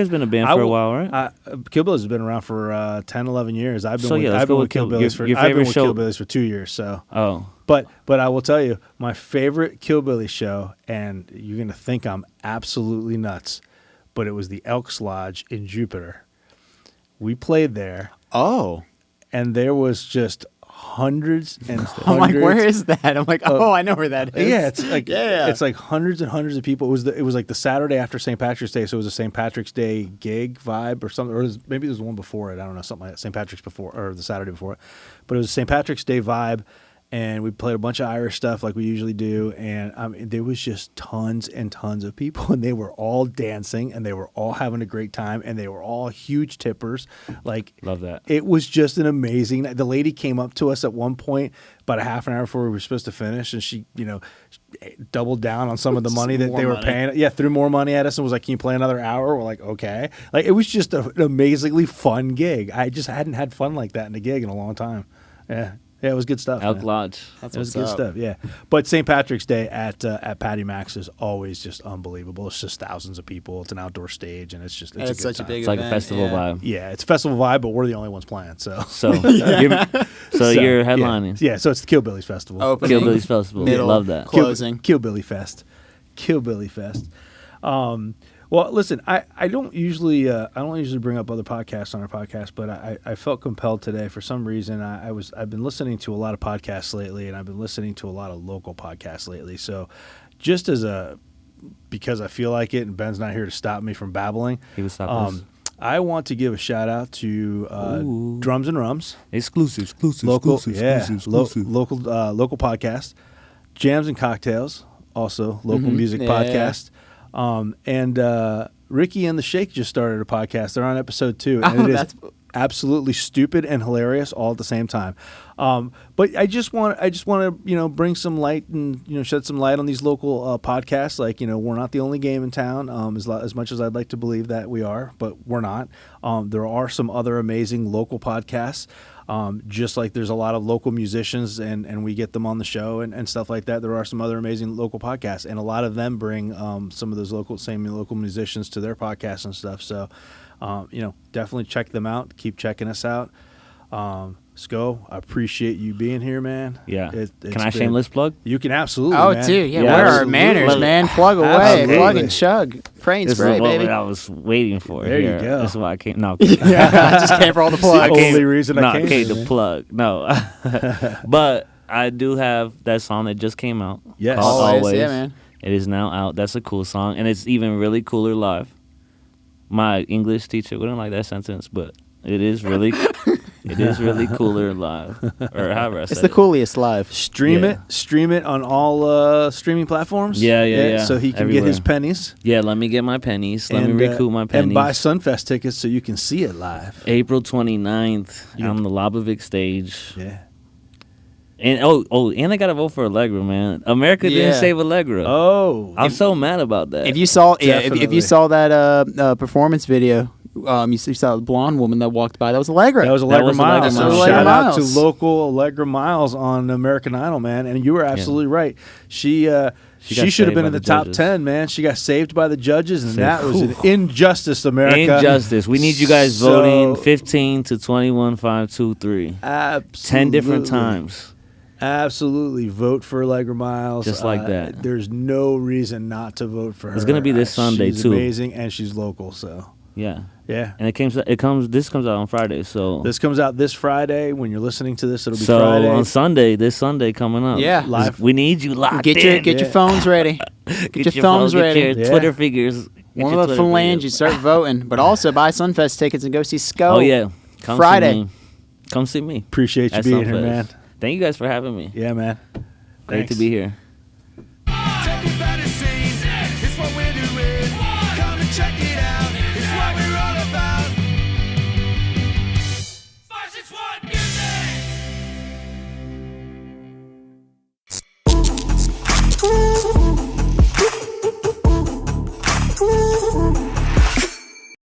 [SPEAKER 3] been a band for a while, right?
[SPEAKER 1] Killbillies has been around for 10, 11 years. I've been
[SPEAKER 3] So,
[SPEAKER 1] with,
[SPEAKER 3] yeah, let's
[SPEAKER 1] I've
[SPEAKER 3] go
[SPEAKER 1] been
[SPEAKER 3] with
[SPEAKER 1] with Killbillies
[SPEAKER 3] your
[SPEAKER 1] I've been
[SPEAKER 3] favorite
[SPEAKER 1] with
[SPEAKER 3] show-
[SPEAKER 1] Killbillies for 2 years. So,
[SPEAKER 3] Oh,
[SPEAKER 1] but I will tell you, my favorite Killbilly show, and you're gonna think I'm absolutely nuts, but it was the Elks Lodge in Jupiter. We played there,
[SPEAKER 2] Oh,
[SPEAKER 1] and there was just hundreds and hundreds.
[SPEAKER 2] I'm like, where is that? I'm like, oh, I know where that is.
[SPEAKER 1] Yeah, it's like
[SPEAKER 2] Yeah.
[SPEAKER 1] it's like hundreds and hundreds of people. It was like the Saturday after St. Patrick's Day, so it was a St. Patrick's Day gig vibe or something, or maybe it was the one before it. I don't know, something like that. St. Patrick's before or the Saturday before it, but it was a St. Patrick's Day vibe. And we played a bunch of Irish stuff like we usually do. And there was just tons and tons of people. And they were all dancing. And they were all having a great time. And they were all huge tippers. Like,
[SPEAKER 3] Love that.
[SPEAKER 1] It was just an amazing night. The lady came up to us at one point about a half an hour before we were supposed to finish. And she, doubled down on some of the money that they were paying. Yeah, threw more money at us and was like, can you play another hour? We're like, okay. Like, it was just an amazingly fun gig. I just hadn't had fun like that in a gig in a long time. Yeah. Yeah, it was good stuff.
[SPEAKER 3] Elk
[SPEAKER 1] man.
[SPEAKER 3] Lodge.
[SPEAKER 2] That's
[SPEAKER 1] It was
[SPEAKER 2] what's
[SPEAKER 1] good
[SPEAKER 2] up.
[SPEAKER 1] stuff, yeah. But St. Patrick's Day at Patty Mac's is always just unbelievable. It's just thousands of people. It's an outdoor stage, and it's
[SPEAKER 2] It's
[SPEAKER 1] a good
[SPEAKER 2] such
[SPEAKER 1] time.
[SPEAKER 2] a big
[SPEAKER 3] It's like a
[SPEAKER 2] event,
[SPEAKER 3] festival
[SPEAKER 2] yeah.
[SPEAKER 3] vibe.
[SPEAKER 1] Yeah, it's a festival vibe, but we're the only ones playing. So,
[SPEAKER 3] So, you're headlining.
[SPEAKER 1] Yeah, so it's the Killbillies Festival.
[SPEAKER 2] Opening,
[SPEAKER 3] Killbillies Festival.
[SPEAKER 2] middle,
[SPEAKER 3] Love that.
[SPEAKER 2] closing.
[SPEAKER 1] Killbilly Fest. Killbilly Fest. Well, listen, I don't usually bring up other podcasts on our podcast, but I felt compelled today for some reason. I've been listening to a lot of podcasts lately, and I've been listening to a lot of local podcasts lately. So, just because I feel like it, and Ben's not here to stop me from babbling.
[SPEAKER 3] He would stop us.
[SPEAKER 1] I want to give a shout out to Drums and Rums,
[SPEAKER 3] Exclusive.
[SPEAKER 1] local podcast, Jams and Cocktails, also local music
[SPEAKER 2] Yeah.
[SPEAKER 1] podcast. And Ricky and the Shake just started a podcast. They're on episode 2, and it is absolutely stupid and hilarious all at the same time. But I just want to bring some light and shed some light on these local podcasts. Like we're not the only game in town. As much as I'd like to believe that we are, but we're not. There are some other amazing local podcasts. Just like there's a lot of local musicians and we get them on the show and stuff like that. There are some other amazing local podcasts, and a lot of them bring some of those local musicians to their podcasts and stuff. So, definitely check them out. Keep checking us out. Sko, I appreciate you being here, man.
[SPEAKER 3] Yeah.
[SPEAKER 1] It's
[SPEAKER 3] Can I
[SPEAKER 1] been-
[SPEAKER 3] shameless plug?
[SPEAKER 1] You can absolutely.
[SPEAKER 2] Oh,
[SPEAKER 1] man.
[SPEAKER 2] dude, yeah.
[SPEAKER 3] Yeah,
[SPEAKER 2] Where are our
[SPEAKER 3] absolutely.
[SPEAKER 2] manners, man? Plug away,
[SPEAKER 1] Absolutely.
[SPEAKER 2] plug and chug. Pray and
[SPEAKER 3] This
[SPEAKER 2] spray,
[SPEAKER 3] is what
[SPEAKER 2] baby.
[SPEAKER 3] I was waiting for.
[SPEAKER 1] There you
[SPEAKER 3] here.
[SPEAKER 1] go.
[SPEAKER 3] This is why I came. No,
[SPEAKER 2] Yeah, I just came for all the plugs.
[SPEAKER 1] the only reason I
[SPEAKER 3] I
[SPEAKER 1] came.
[SPEAKER 3] came to plug. No, but I do have that song that just came out.
[SPEAKER 1] Yes.
[SPEAKER 3] called
[SPEAKER 2] Always, yeah, man.
[SPEAKER 3] It is now out. That's a cool song, and it's even really cooler live. My English teacher wouldn't like that sentence, but it is really, cooler live. Or however I
[SPEAKER 2] It's
[SPEAKER 3] said
[SPEAKER 2] the
[SPEAKER 3] it.
[SPEAKER 2] coolest live.
[SPEAKER 1] Stream
[SPEAKER 3] Yeah.
[SPEAKER 1] it on all streaming platforms.
[SPEAKER 3] Yeah.
[SPEAKER 1] So he can get his
[SPEAKER 3] Everywhere.
[SPEAKER 1] pennies.
[SPEAKER 3] Yeah, let me get my pennies. Let me recoup my pennies.
[SPEAKER 1] And buy Sunfest tickets so you can see it live.
[SPEAKER 3] April 29th on the Lobovic stage.
[SPEAKER 1] Yeah.
[SPEAKER 3] And and I gotta vote for Allegra, man. America
[SPEAKER 2] Yeah.
[SPEAKER 3] didn't save Allegra.
[SPEAKER 1] Oh.
[SPEAKER 3] I'm so mad about that.
[SPEAKER 2] If you saw, if
[SPEAKER 1] Definitely.
[SPEAKER 2] you saw that performance video, you saw the blonde woman that walked by. That was Allegra.
[SPEAKER 1] That was Allegra
[SPEAKER 3] was Allegra
[SPEAKER 1] Miles.
[SPEAKER 3] Miles.
[SPEAKER 1] Shout
[SPEAKER 2] Allegra
[SPEAKER 1] out to
[SPEAKER 2] Miles.
[SPEAKER 1] local Allegra Miles on American Idol, man. And you were absolutely right. She
[SPEAKER 3] got
[SPEAKER 1] should have
[SPEAKER 3] saved
[SPEAKER 1] been
[SPEAKER 3] by
[SPEAKER 1] in the
[SPEAKER 3] the
[SPEAKER 1] top
[SPEAKER 3] judges.
[SPEAKER 1] 10, man. She got saved by the judges, and
[SPEAKER 3] Saved.
[SPEAKER 1] that was an injustice, America.
[SPEAKER 3] Injustice. We need you guys
[SPEAKER 1] So-
[SPEAKER 3] voting 15 to 21, 5, 2, 3.
[SPEAKER 1] Absolutely.
[SPEAKER 3] 10 different times.
[SPEAKER 1] Absolutely. Vote for Allegra Miles.
[SPEAKER 3] Just like that.
[SPEAKER 1] There's no reason not to vote for her.
[SPEAKER 3] It's gonna be this Sunday,
[SPEAKER 1] She's
[SPEAKER 3] too.
[SPEAKER 1] amazing, and she's local, so
[SPEAKER 3] Yeah.
[SPEAKER 1] yeah.
[SPEAKER 3] And this comes out on Friday, so
[SPEAKER 1] This comes out this Friday. When you're listening to this, it'll be
[SPEAKER 3] so
[SPEAKER 1] Friday.
[SPEAKER 3] on Sunday, this Sunday coming up.
[SPEAKER 2] Yeah.
[SPEAKER 1] Live.
[SPEAKER 3] We need you locked
[SPEAKER 2] Get
[SPEAKER 3] in.
[SPEAKER 2] your
[SPEAKER 1] Yeah.
[SPEAKER 2] phones ready. Get your phones ready.
[SPEAKER 3] Get your
[SPEAKER 1] Yeah.
[SPEAKER 3] Twitter figures. Get
[SPEAKER 2] One
[SPEAKER 3] your
[SPEAKER 2] of the
[SPEAKER 3] Twitter
[SPEAKER 2] phalanges,
[SPEAKER 3] figures.
[SPEAKER 2] start voting. But also buy Sunfest tickets and go see Sko.
[SPEAKER 3] Oh yeah, come
[SPEAKER 2] Friday.
[SPEAKER 3] See me. Come see me.
[SPEAKER 1] Appreciate you
[SPEAKER 3] at
[SPEAKER 1] being here,
[SPEAKER 3] Sunfest.
[SPEAKER 1] man.
[SPEAKER 3] Thank you guys for having me.
[SPEAKER 1] Yeah, man.
[SPEAKER 3] Great to
[SPEAKER 1] Thanks.
[SPEAKER 3] be here.